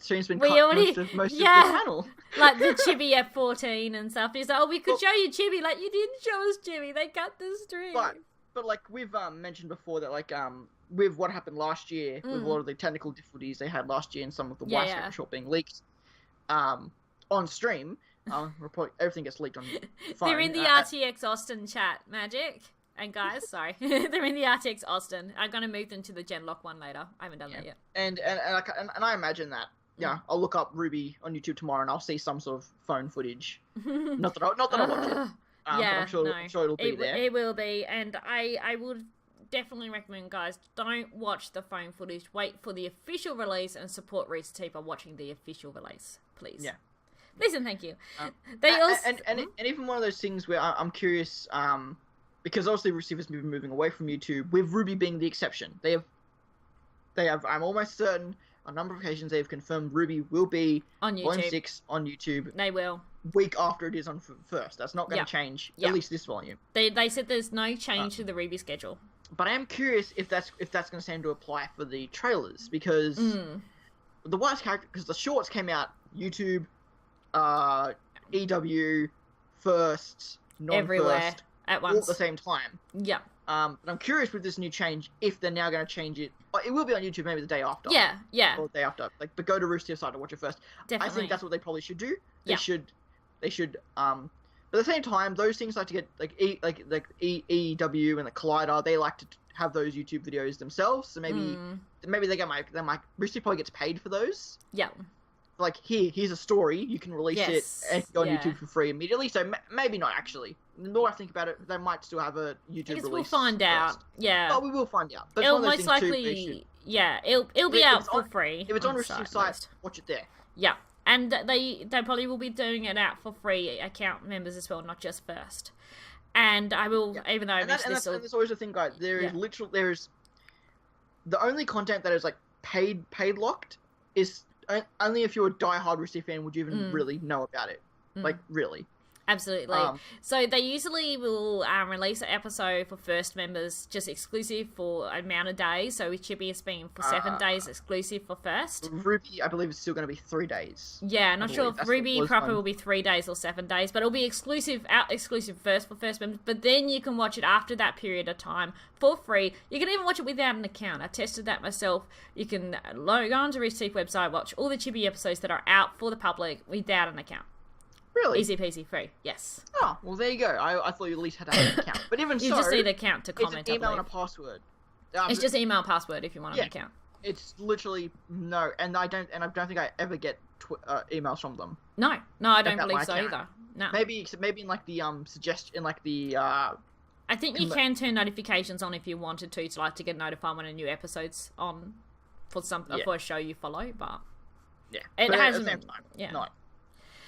stream's been cut most of the panel. Like the Chibi F14 and stuff. He's like, we could show you Chibi, like you didn't show us Chibi. They cut the stream. But like we've mentioned before that like with what happened last year with a lot of the technical difficulties they had last year and some of the widescreen shot being leaked on stream, everything gets leaked on phone. They're in the RTX Austin chat, Magic. And guys, sorry, they're in the RTX Austin. I'm gonna move them to the Genlock one later. I haven't done that yet. And I imagine that. Yeah, I'll look up RWBY on YouTube tomorrow and I'll see some sort of phone footage. not that I'll watch it. But I'm sure it'll be there. It will be, and I would definitely recommend, guys, don't watch the phone footage. Wait for the official release and support Rooster Teeth by watching the official release, please. Yeah. Listen, thank you. And even one of those things where I'm curious. Because obviously receivers have been moving away from YouTube, with RWBY being the exception. They have. I'm almost certain on a number of occasions they have confirmed RWBY will be on YouTube. Volume 6 on YouTube. They will. Week after it is on first. That's not going to change. At least this volume. They said there's no change to the RWBY schedule. But I am curious if that's going to seem to apply for the trailers because the wireless character, because the shorts came out YouTube, EW, first, non-first. Everywhere. At once. All at the same time. Yeah. But I'm curious with this new change if they're now going to change it. It will be on YouTube maybe the day after. Yeah. Or the day after. But go to Rooster Teeth's site to watch it first. Definitely. I think that's what they probably should do. They should. But at the same time, those things like to get like EW and the Collider. They like to have those YouTube videos themselves. So maybe they might Rooster Teeth probably gets paid for those. Yeah. Like here's a story. You can release it and go on YouTube for free immediately. So maybe not actually. The more I think about it, they might still have a YouTube release. We'll find out. Yeah. Oh, we will find out. But it'll most likely. It'll be out for free. If it's on Rooster Teeth's site, watch it there. Yeah, and they probably will be doing it out for free account members as well, not just first. And I will, even though I missed this. And there's always a thing, guys. There is the only content that is like paid locked is only if you're a diehard Rooster Teeth fan would you even really know about it. Like really. Absolutely. So they usually will release an episode for first members just exclusive for an amount of days. So with Chibi it's been for 7 days exclusive for first. RWBY, I believe, is still going to be 3 days. Yeah, not sure if RWBY proper will be 3 days or 7 days, but it'll be exclusive first for first members. But then you can watch it after that period of time for free. You can even watch it without an account. I tested that myself. You can go onto Rooster Teeth website, watch all the Chibi episodes that are out for the public without an account. Really? Easy peasy, free. Yes. Oh, well, there you go. I thought you at least had to have an account. But even you just need an account to comment. It's an email and a password. It's just email and password if you want an account. It's literally no, and I don't think I ever get emails from them. No, I don't believe so either. No. Maybe in like the I think you can turn notifications on if you wanted to like to get notified when a new episode's on for for a show you follow, but it hasn't. At the same time, not.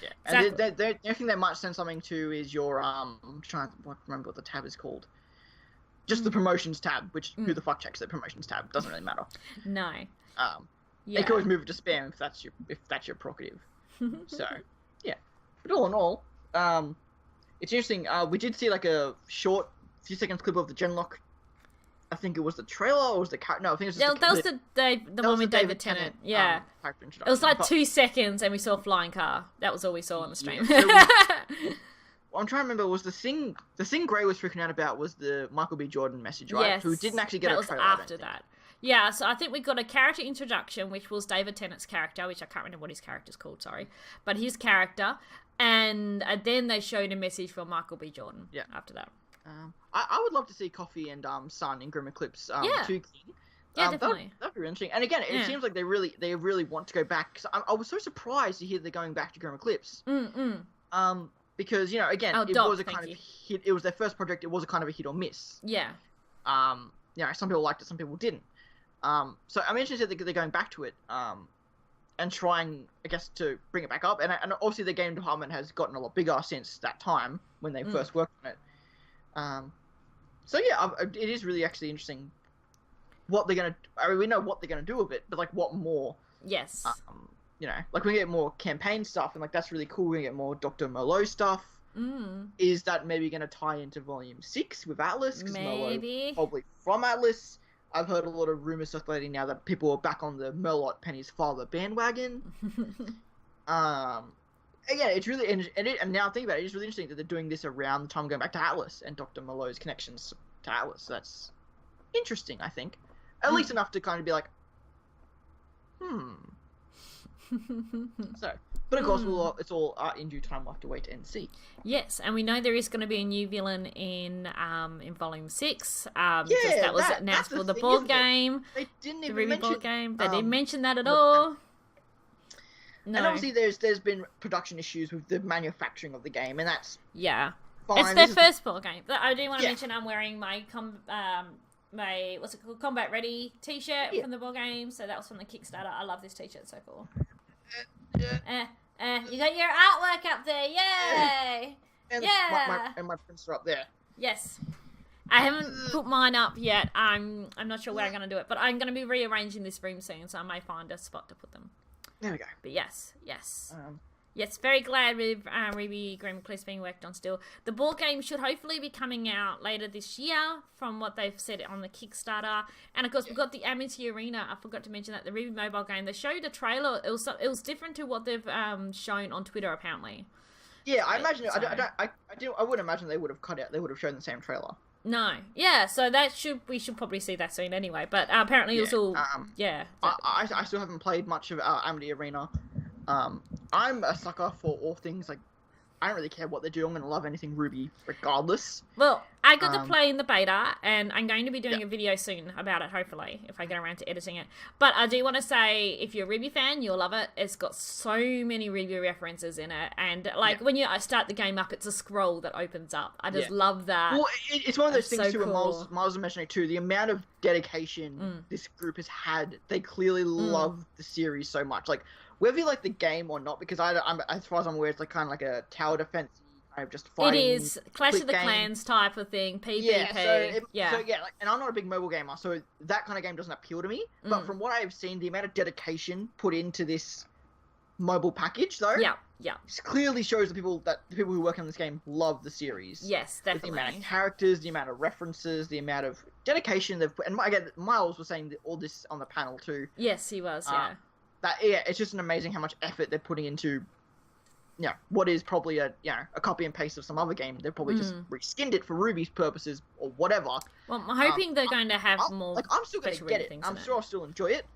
Yeah, exactly. And the only thing they might send something to is your I'm trying to remember what the tab is called. Just the promotions tab, which who the fuck checks the promotions tab? Doesn't really matter. No. They can always move it to spam if that's your prerogative. So, yeah. But all in all, it's interesting. We did see like a short, few seconds clip of the Genlock. I think it was the trailer or was the no? I think it was just that was the one with David Tennant. Yeah. It was like 2 seconds, and we saw a flying car. That was all we saw on the stream. Yeah, I'm trying to remember. Was the thing Gray was freaking out about was the Michael B. Jordan message, right? Yes, who didn't actually get a trailer. That was after that. Yeah, so I think we got a character introduction, which was David Tennant's character, which I can't remember what his character's called, sorry. But his character, and then they showed a message from Michael B. Jordan after that. I would love to see Coffee and Sun in Grim Eclipse 2. Yeah, definitely. That'd be really interesting. And again, it seems like they really want to go back. Cause I was so surprised to hear they're going back to Grim Eclipse. Because, you know, again, was a kind of hit. It was their first project. It was a kind of a hit or miss. Yeah. You know, some people liked it, some people didn't. So I'm interested that they're going back to it, and trying, I guess, to bring it back up. And obviously the game department has gotten a lot bigger since that time when they first worked on it. So yeah, it is really actually interesting what they're gonna. I mean, we know what they're gonna do with it, but like, what more? Yes. You know, like we get more campaign stuff, and like that's really cool. We get more Dr. Merlot stuff. Is that maybe going to tie into Volume 6 with Atlas? Maybe. Merlot probably from Atlas. I've heard a lot of rumors circulating now that people are back on the Merlot Penny's father bandwagon. Again, it's really and now I think about it, it's really interesting that they're doing this around the time going back to Atlas and Dr. Merlot's connections to Atlas. So that's interesting, I think. At least enough to kind of be like, So, but of course, it's all in due time. We'll have to wait and see. Yes, and we know there is going to be a new villain in Volume 6. Because that was announced for the board game. They didn't even mention mention board game. They didn't mention that at all. No. And obviously, there's been production issues with the manufacturing of the game, and that's fine. It's their first board game. But I do want to mention I'm wearing my what's it called, Combat Ready T-shirt from the board game. So that was from the Kickstarter. I love this T-shirt. It's so cool. You got your artwork up there, yay! And my prints are up there. Yes. I haven't put mine up yet. I'm not sure where I'm going to do it, but I'm going to be rearranging this room soon, so I may find a spot to put them. There we go. But yes. Yes, very glad with RWBY Grim Eclipse being worked on still. The board game should hopefully be coming out later this year, from what they've said on the Kickstarter. And of course, we've got the Amity Arena. I forgot to mention that the RWBY mobile game. They showed a trailer. It was different to what they've shown on Twitter apparently. Yeah, I imagine. So, I wouldn't imagine they would have cut out. They would have shown the same trailer. No, yeah. So we should probably see that soon anyway. But apparently, it was all I still haven't played much of Amity Arena. I'm a sucker for all things like, I don't really care what they do. I'm going to love anything RWBY regardless. Well, I got to play in the beta, and I'm going to be doing a video soon about it, hopefully, if I get around to editing it. But I do want to say, if you're a RWBY fan, you'll love it. It's got so many RWBY references in it. And, when you start the game up, it's a scroll that opens up. I just love that. Well, it's one of those things, too, cool. Where Miles was mentioning, too, the amount of dedication this group has had. They clearly love the series so much. Like, whether you like the game or not, because I'm as far as I'm aware, it's like kind of like a tower defense kind of just fighting. It is Clash of the Clans type of thing, PvP. And I'm not a big mobile gamer, so that kind of game doesn't appeal to me. But from what I've seen, the amount of dedication put into this mobile package, though, clearly shows the people who work on this game love the series. Yes, definitely. The amount of characters, the amount of references, the amount of dedication they've put. And again, Miles was saying all this on the panel too. Yes, he was. It's just an amazing how much effort they're putting into, what is probably a copy and paste of some other game. They've probably just reskinned it for RWBY's purposes or whatever. Well, I'm hoping they're going to have more. Like, I'm still going to get it. I'm sure I'll still enjoy it.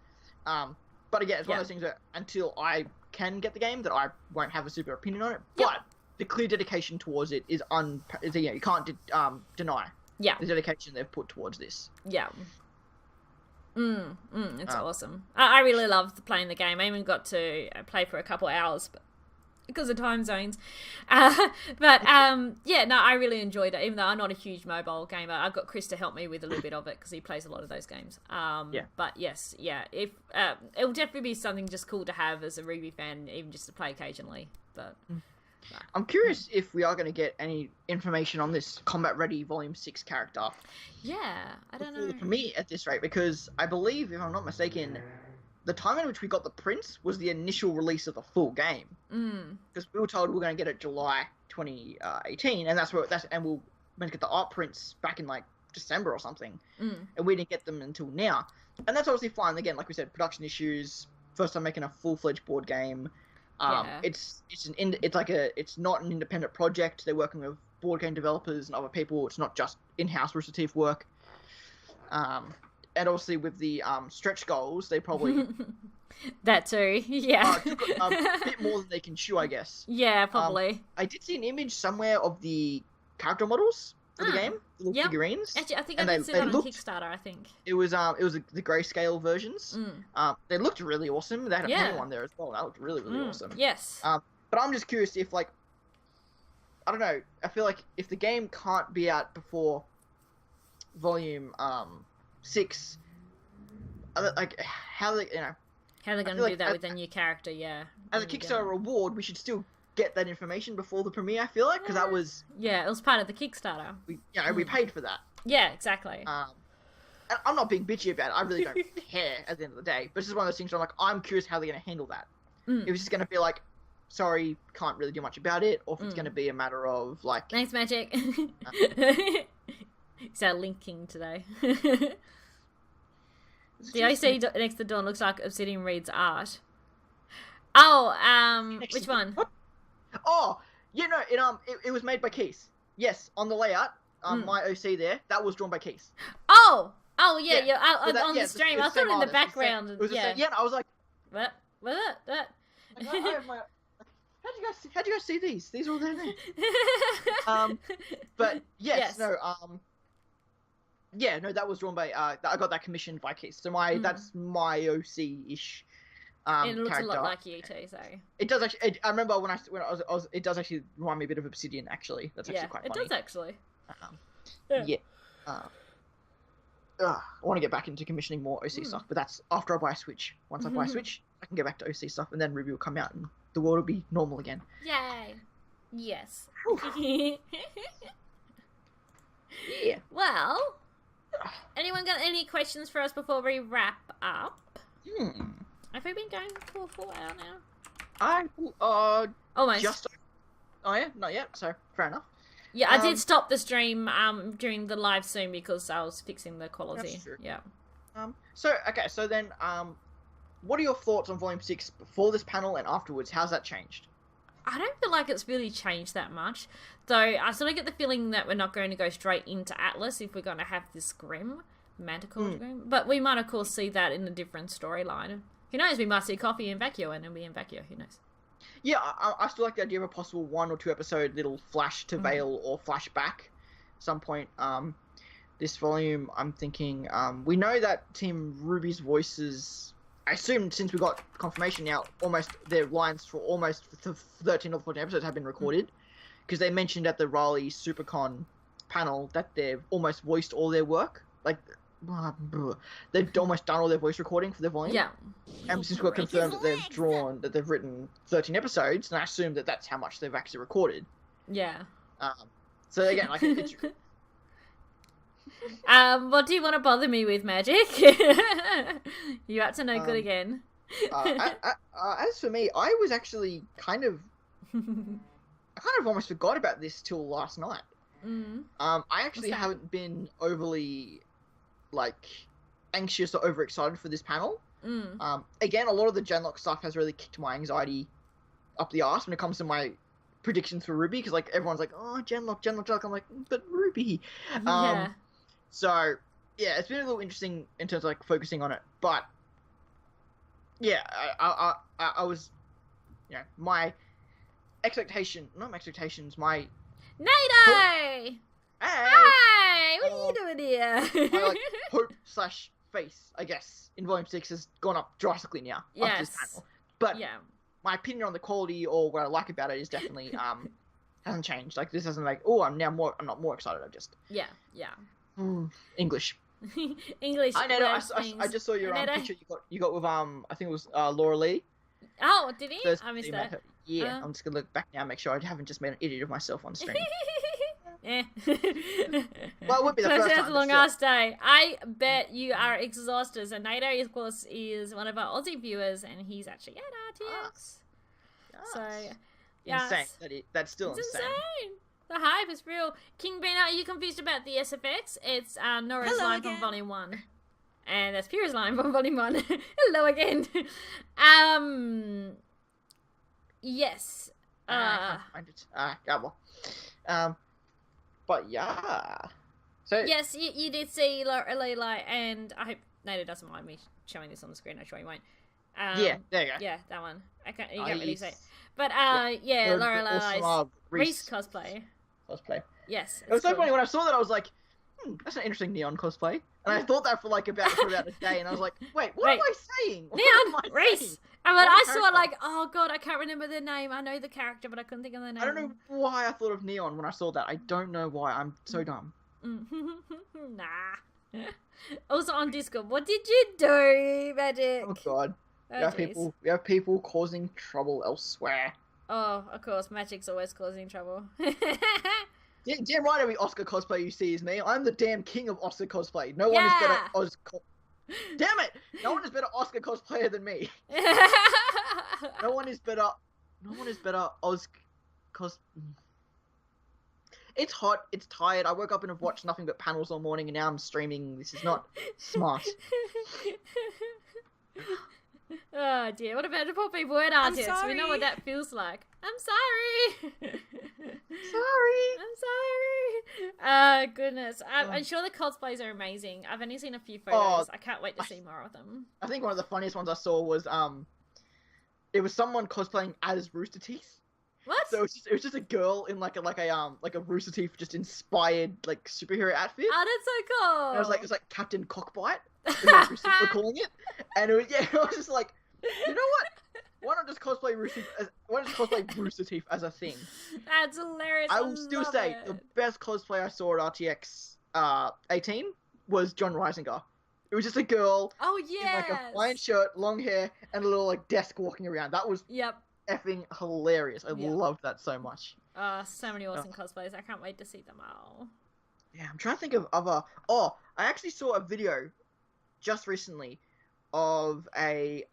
But again, it's one of those things that until I can get the game, that I won't have a super opinion on it. But the clear dedication towards it is you can't deny. Yeah. The dedication they've put towards this. Yeah. It's awesome. I really loved playing the game. I even got to play for a couple hours, but because of time zones. But yeah, no, I really enjoyed it, even though I'm not a huge mobile gamer. I've got Chris to help me with a little bit of it because he plays a lot of those games. But yes, yeah, if it'll definitely be something just cool to have as a RWBY fan, even just to play occasionally. But I'm curious if we are going to get any information on this Combat Ready Volume 6 character. Yeah, I don't know. For me, at this rate, because I believe, if I'm not mistaken, the time in which we got the prints was the initial release of the full game. Because we were told we were going to get it July 2018, and and we'll meant to get the art prints back in like December or something, and we didn't get them until now. And that's obviously fine. Again, like we said, production issues. First time making a full-fledged board game. It's not an independent project. They're working with board game developers and other people. It's not just in-house Rooster Teeth work. And obviously with the stretch goals, they probably that too. Yeah, took a bit more than they can chew, I guess. Yeah, probably. I did see an image somewhere of the character models for the game, the little figurines. Actually, I think I did see that on Kickstarter. I think it was the grayscale versions. They looked really awesome. They had a paint one there as well. That looked really awesome. Yes. But I'm just curious if, like, I don't know. I feel like if the game can't be out before volume 6, like how they how they're going to do that with a new character. Yeah. As a Kickstarter reward, we should still get that information before the premiere. I feel like because that was it was part of the Kickstarter. We paid for that. Yeah, exactly. And I'm not being bitchy about it. I really don't care at the end of the day. But it's just one of those things where I'm curious how they're going to handle that. If it's just going to be like, sorry, can't really do much about it, or if it's going to be a matter of like, thanks, Magic. It's our linking today. The OC next to Dawn looks like Obsidian Reed's art. Oh, which one? What? Oh, it was made by Keith. Yes, on the layout, my OC there, that was drawn by Keith. Oh, yeah. On the stream, I thought in the background. I was like, what? How'd you guys see these? These are all there. But yes. That was drawn by. I got that commissioned by Keith. So that's my OC-ish. It looks a lot like you too, so it does actually. I remember when I was, it does actually remind me a bit of Obsidian. Actually, that's actually quite funny. It does actually. I want to get back into commissioning more OC stuff, but that's after I buy a Switch. Once I buy a Switch, I can get back to OC stuff, and then RWBY will come out, and the world will be normal again. Yay! Yes. Yeah. Well, anyone got any questions for us before we wrap up? Have we been going for a full hour now? Almost. Oh yeah, not yet. So fair enough. Yeah, I did stop the stream during the live stream because I was fixing the quality. That's true. Yeah. So then what are your thoughts on Volume 6 before this panel and afterwards? How's that changed? I don't feel like it's really changed that much, though. I sort of get the feeling that we're not going to go straight into Atlas if we're going to have this Grim, Manticore Grim. But we might, of course, see that in a different storyline. Who knows? We might see Coffee in Vacuo and it'll be in Vacuo. Who knows? Yeah, I still like the idea of a possible 1 or 2 episode little flash to Vale or flashback at some point. This volume, I'm thinking, we know that Team RWBY's voices, I assume since we got confirmation now, almost their lines for almost 13 or 14 episodes have been recorded, because they mentioned at the Raleigh SuperCon panel that they've almost voiced all their work. Like, they've almost done all their voice recording for their volume. Yeah. And since we've confirmed that they've written 13 episodes, and I assume that that's how much they've actually recorded. Yeah. So again, like, it's... What do you want to bother me with, Magic? You up to no good again. As for me, I was actually I kind of almost forgot about this till last night. I actually haven't been overly, like, anxious or overexcited for this panel. Again, a lot of the Genlock stuff has really kicked my anxiety up the arse when it comes to my predictions for RWBY, because, like, everyone's like, oh, Genlock. I'm like, but RWBY. So, yeah, it's been a little interesting in terms of, like, focusing on it. But, yeah, I was, my my... Nato! Hey! What are you doing here? My, like, hope/face, I guess, in Volume 6 has gone up drastically now after this panel. But, my opinion on the quality or what I like about it is definitely hasn't changed. Like this isn't like, oh, I'm not more excited. I'm just yeah. English. English. I know. I just saw your picture you got with I think it was Laura Lee. Oh, did he? First I missed that. Yeah, I'm just gonna look back now, make sure I haven't just made an idiot of myself on stream. Yeah. Well, it would be the first time. It's a long ass day. I bet you are exhausted. So NATO, of course, is one of our Aussie viewers, and he's actually at RTX. So, yeah, insane. That's still insane. The hype is real. King Bean, are you confused about the SFX? It's Nora's line from Volume 1. And that's Pyrrha's line from Volume 1. Hello again. Yes. I can't find it. But yeah. So yes, you did see Leela, and I hope Nada doesn't mind me showing this on the screen. I'm sure he won't. Yeah, there you go. Yeah, that one. You can't really say it. But yeah, Lorelai's Reese cosplay. Yes. It was so funny when I saw that. I was like, that's an interesting neon cosplay. And I thought that for about a day, and I was like, wait, what am I saying? Neon Reese. And when I saw like, oh god, I can't remember the name. I know the character, but I couldn't think of the name. I don't know why I thought of Neon when I saw that. I don't know why. I'm so dumb. Nah. Also on Discord, what did you do, Magic? Oh god. We have people causing trouble elsewhere. Oh, of course, Magic's always causing trouble. Damn right every Oscar cosplay you see is me. I'm the damn king of Oscar cosplay. No one is better Damn it! No one is better Oscar cosplayer than me. No one is better It's hot, it's tired. I woke up and have watched nothing but panels all morning, and now I'm streaming. This is not smart. Oh dear, what about the poor people at artists? We know what that feels like. I'm sorry. I'm sorry. Goodness. I'm sure the cosplays are amazing. I've only seen a few photos. I can't wait to see more of them. I think one of the funniest ones I saw was it was someone cosplaying as Rooster Teeth. What? So it was just a girl in like a Rooster Teeth just inspired like superhero outfit. Oh, that's so cool. And it was like Captain Cockbite. Rooster Teeth were calling it. And it was, I was just like, you know what? Why not just cosplay Rooster Teeth as a thing? That's hilarious. I will still say the best cosplay I saw at RTX 18 was John Reisinger. It was just a girl in like a plain shirt, long hair, and a little like desk walking around. That was effing hilarious. I loved that so much. So many awesome cosplays. I can't wait to see them all. Yeah, I'm trying to think of other. Oh, I actually saw a video just recently of a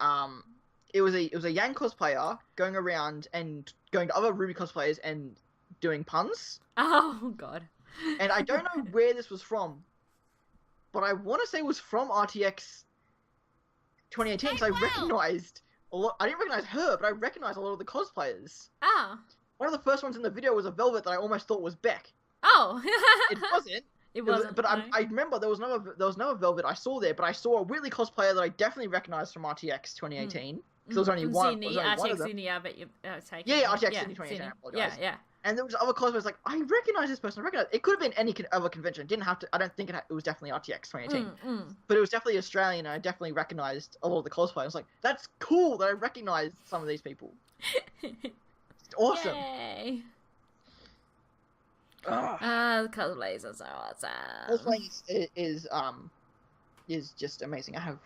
it was a Yang cosplayer going around and going to other RWBY cosplayers and doing puns. Oh god. And I don't know where this was from, but I want to say it was from RTX 2018 because I recognized a lot. I didn't recognize her, but I recognized a lot of the cosplayers. One of the first ones in the video was a Velvet that I almost thought was Beck. Oh. It wasn't. It wasn't. But I remember there was no Velvet I saw there, but I saw a Whitley cosplayer that I definitely recognized from RTX 2018. Because there was only one. Sydney, RTX Sydney, but you take RTX Sydney 2018. I apologize. Yeah. And there was other cosplayers like, I recognize this person. It could have been any other convention. It didn't have to. I don't think it was definitely RTX 2018. But it was definitely Australian, and I definitely recognized a lot of the cosplayers. I was like, that's cool that I recognized some of these people. It's awesome. Yay. The cosplays are so awesome. Cosplay is just amazing. I have,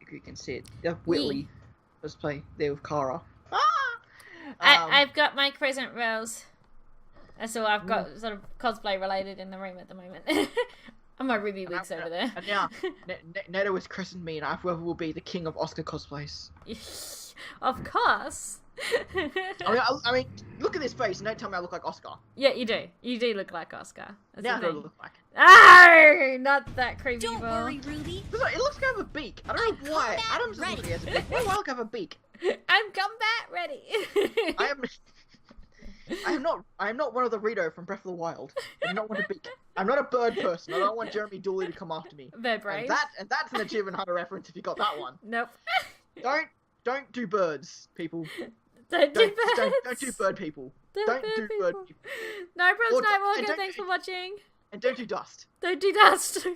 if you can see it, you have Whitley cosplay there with Kara. I've got my present Rose. So I've got sort of cosplay related in the room at the moment. And my Ruby wigs over there. And now, Neto has christened me, and I forever will be the king of Oscar cosplays. Of course. I mean, look at this face, and don't tell me I look like Oscar. Yeah, you do. You do look like Oscar. That's now I don't look like. Oh, not that creepy. Don't worry, Ruby. It looks like I have a beak. I don't know why. Adam's doesn't look like he has a beak. Why do I look like I have a beak? I'm combat ready. I am not one of the Rito from Breath of the Wild. I'm not one of beak. I'm not a bird person. I don't want Jeremy Dooley to come after me. Bird brain. And that's an Achievement Hunter reference if you got that one. Nope. Don't do birds, people. Don't do birds. Don't do bird people. Don't do bird people. No problems, Nightwalker. Thanks for watching. And don't do dust. Don't do dust.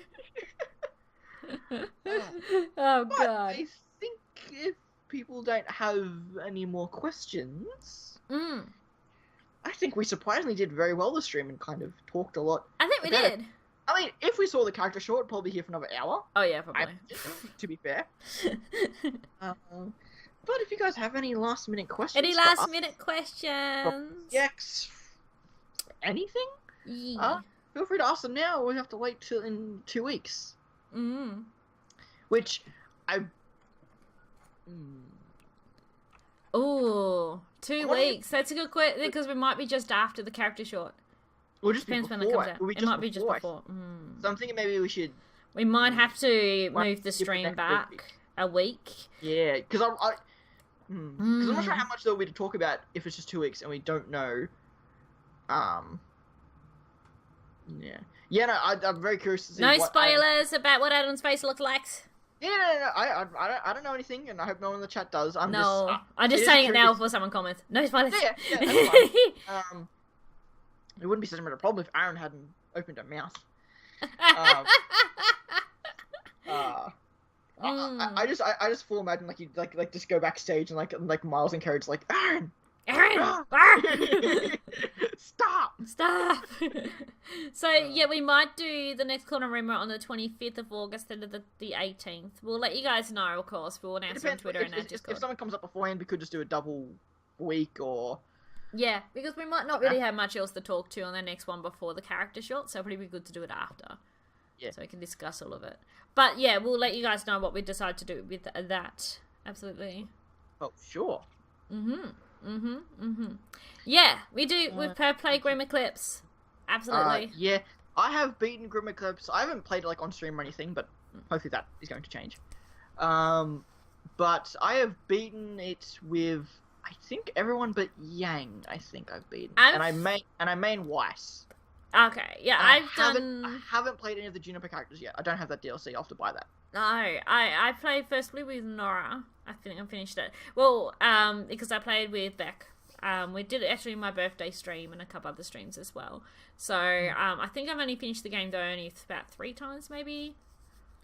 Oh but god. I think if people don't have any more questions, Mm. I think we surprisingly did very well this stream and kind of talked a lot. I think we did. I mean, if we saw the character short, probably here for another hour. Oh yeah, probably. To be fair. But if you guys have any last minute questions, Any last minute questions? Yes. Anything? Yeah. Feel free to ask them now, or we have to wait till in 2 weeks. Mm. Which I. Oh, 2 weeks. That's a good question because we might be just after the character short. Or just Depends before. when it comes out. It might be just before. before. So I'm thinking maybe we should. We might have to move the stream back a week. Yeah, because I'm not sure how much there will be to talk about if it's just 2 weeks and we don't know. Yeah. No, I'm very curious to see. No spoilers about what Adam's face looked like. Yeah, no. I don't know anything, and I hope no one in the chat does. I'm just saying it now before someone comments. No spoilers. Yeah, that's fine. It wouldn't be such a problem if Aaron hadn't opened her mouth. I just full imagine like you like just go backstage and like Miles and Carrot's like Aaron, stop. So yeah, we might do the next corner rumor on the 25th of August instead of the 18th. We'll let you guys know, of course. We'll announce it on Twitter and Discord. If someone comes up beforehand, we could just do a double week or. Yeah, because we might not really have much else to talk to on the next one before the character short, so it'll probably be good to do it after. Yeah. So we can discuss all of it. But yeah, we'll let you guys know what we decide to do with that. Absolutely. Oh, sure. Yeah, we do. We've played Grim Eclipse. Absolutely. Yeah, I have beaten Grim Eclipse. I haven't played it like on stream or anything, but hopefully that is going to change. But I have beaten it with I think everyone but Yang. I think I've beaten, and I main Weiss. Okay, yeah, I haven't played any of the Juniper characters yet. I don't have that DLC. I'll have to buy that. No, I played firstly with Nora. I think I finished it. Well, because I played with Beck. We did it actually in my birthday stream and a couple other streams as well. So, I think I've only finished the game though only about 3 times maybe.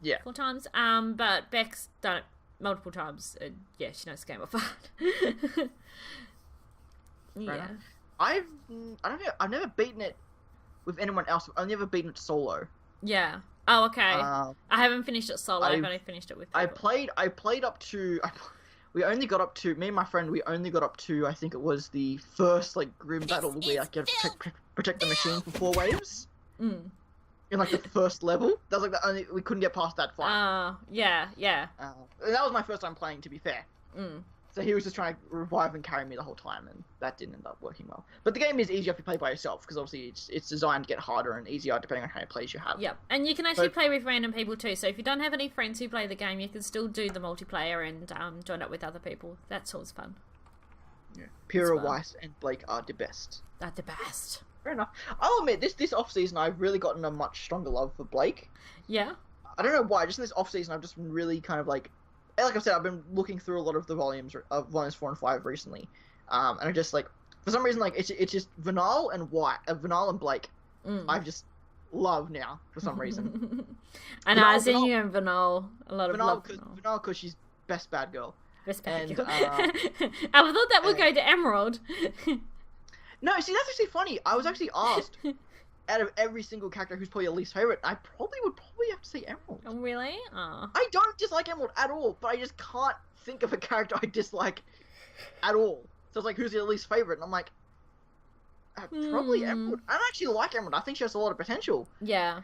Yeah. 4 times. But Beck's done it multiple times. Yeah, she knows the game off heart. Yeah. I've never beaten it with anyone else. I've never beaten it solo. Yeah. Oh, okay. I haven't finished it solo. I've only finished it with people. I played up to. We only got up to me and my friend. We only got up to I think it was the first like grim battle where we like you have to protect the machine for 4 waves. In like the first level, that was like the only we couldn't get past that fight. Yeah. And that was my first time playing, to be fair. So he was just trying to revive and carry me the whole time, and that didn't end up working well. But the game is easier if you play by yourself, because obviously it's designed to get harder and easier depending on how many players you have. Yep, and you can actually play with random people too, so if you don't have any friends who play the game, you can still do the multiplayer and join up with other people. That's always fun. Yeah. Pyrrha, Weiss, and Blake are the best. They're the best. Fair enough. I'll admit, this off-season I've really gotten a much stronger love for Blake. Yeah? I don't know why, just in this off-season I've just been really kind of like I said, I've been looking through a lot of the volumes 4 and 5 recently, and I just like for some reason like it's just Vanal and Blake. I've just love now for some reason. And I seen you and Vanal a lot of love. Vanal because she's best bad girl. Best bad girl. I thought that would go to Emerald. No, see that's actually funny. I was actually asked. Out of every single character who's probably your least favorite, I probably would have to say Emerald. Oh, really? Oh. I don't dislike Emerald at all, but I just can't think of a character I dislike at all. So it's like, who's your least favorite? And I'm like, probably Emerald. I don't actually like Emerald. I think she has a lot of potential. Yeah.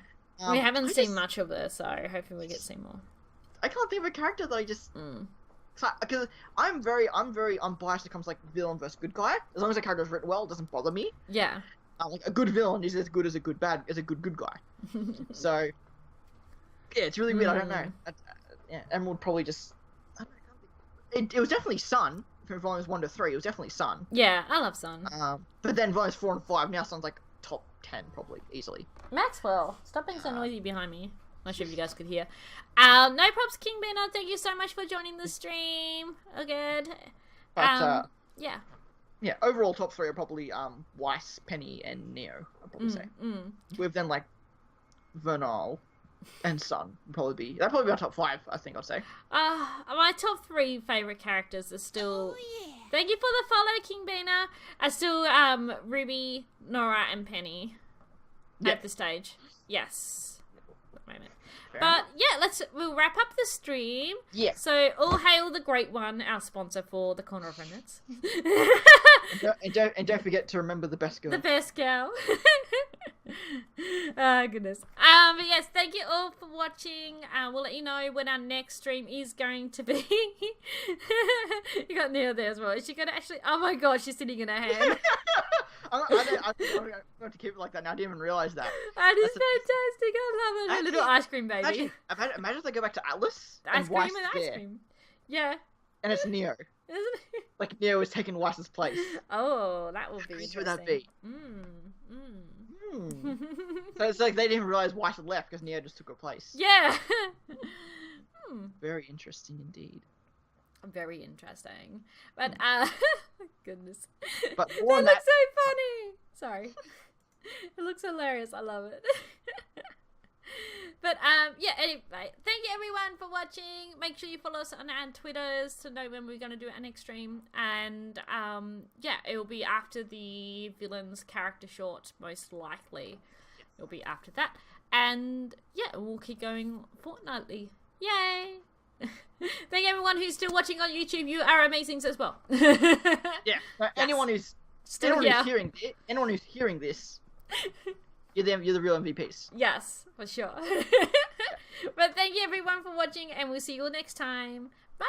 We haven't seen much of her, so hopefully we get to see more. I can't think of a character that I just... Because I'm very unbiased when it comes to like villain versus good guy. As long as the character is written well, it doesn't bother me. Yeah. Like a good villain is as good as a good guy. So yeah, it's really weird. I don't know. Emerald probably just. It was definitely Sun from volumes 1 to 3. It was definitely Sun. Yeah, I love Sun. But then volumes 4 and 5 now Sun's like top 10 probably easily. Maxwell, stop being so noisy behind me. Not sure if you guys could hear. No props, King Banner. Thank you so much for joining the stream. Oh, good. But yeah. Yeah, overall top 3 are probably Weiss, Penny, and Neo. I'd probably say. With then like Vernal, and Sun would probably be. That'd probably be our top 5. I think I'd say. My top 3 favorite characters are still. Thank you for the follow, King Beaner. Are still Ruby, Nora, and Penny at the stage. Yes. Moment. But yeah, we'll wrap up the stream. Yeah. So all hail the Great One, our sponsor for the Corner of Remnants. and don't forget to remember the best girl. The best girl. Oh goodness. But yes, thank you all for watching. We'll let you know when our next stream is going to be. You got Neil there as well. Is she gonna actually? Oh my god, she's sitting in her hand. I'm going to keep it like that now. I didn't even realize that. That is fantastic. I love it. A little ice cream baby. Imagine if they go back to Atlas. Ice cream and ice cream. Yeah. And it's Neo. Isn't it? Like Neo is taking Weiss's place. Oh, that would be interesting. Would that be? So it's like they didn't realize Weiss had left because Neo just took her place. Yeah. Very interesting indeed. Very interesting. But goodness. But that looks so funny. Sorry. It looks hilarious. I love it. But yeah, anyway, thank you everyone for watching. Make sure you follow us on our Twitters to know when we're going to do our next stream. And yeah, it will be after the villains character short, most likely. It'll be after that. And yeah, we'll keep going fortnightly. Yay! Thank everyone who's still watching on YouTube. You are amazing as well. Yeah. Anyone who's anyone who's hearing this, you're the real MVPs. Yes, for sure. But thank you everyone for watching, and we'll see you all next time. Bye.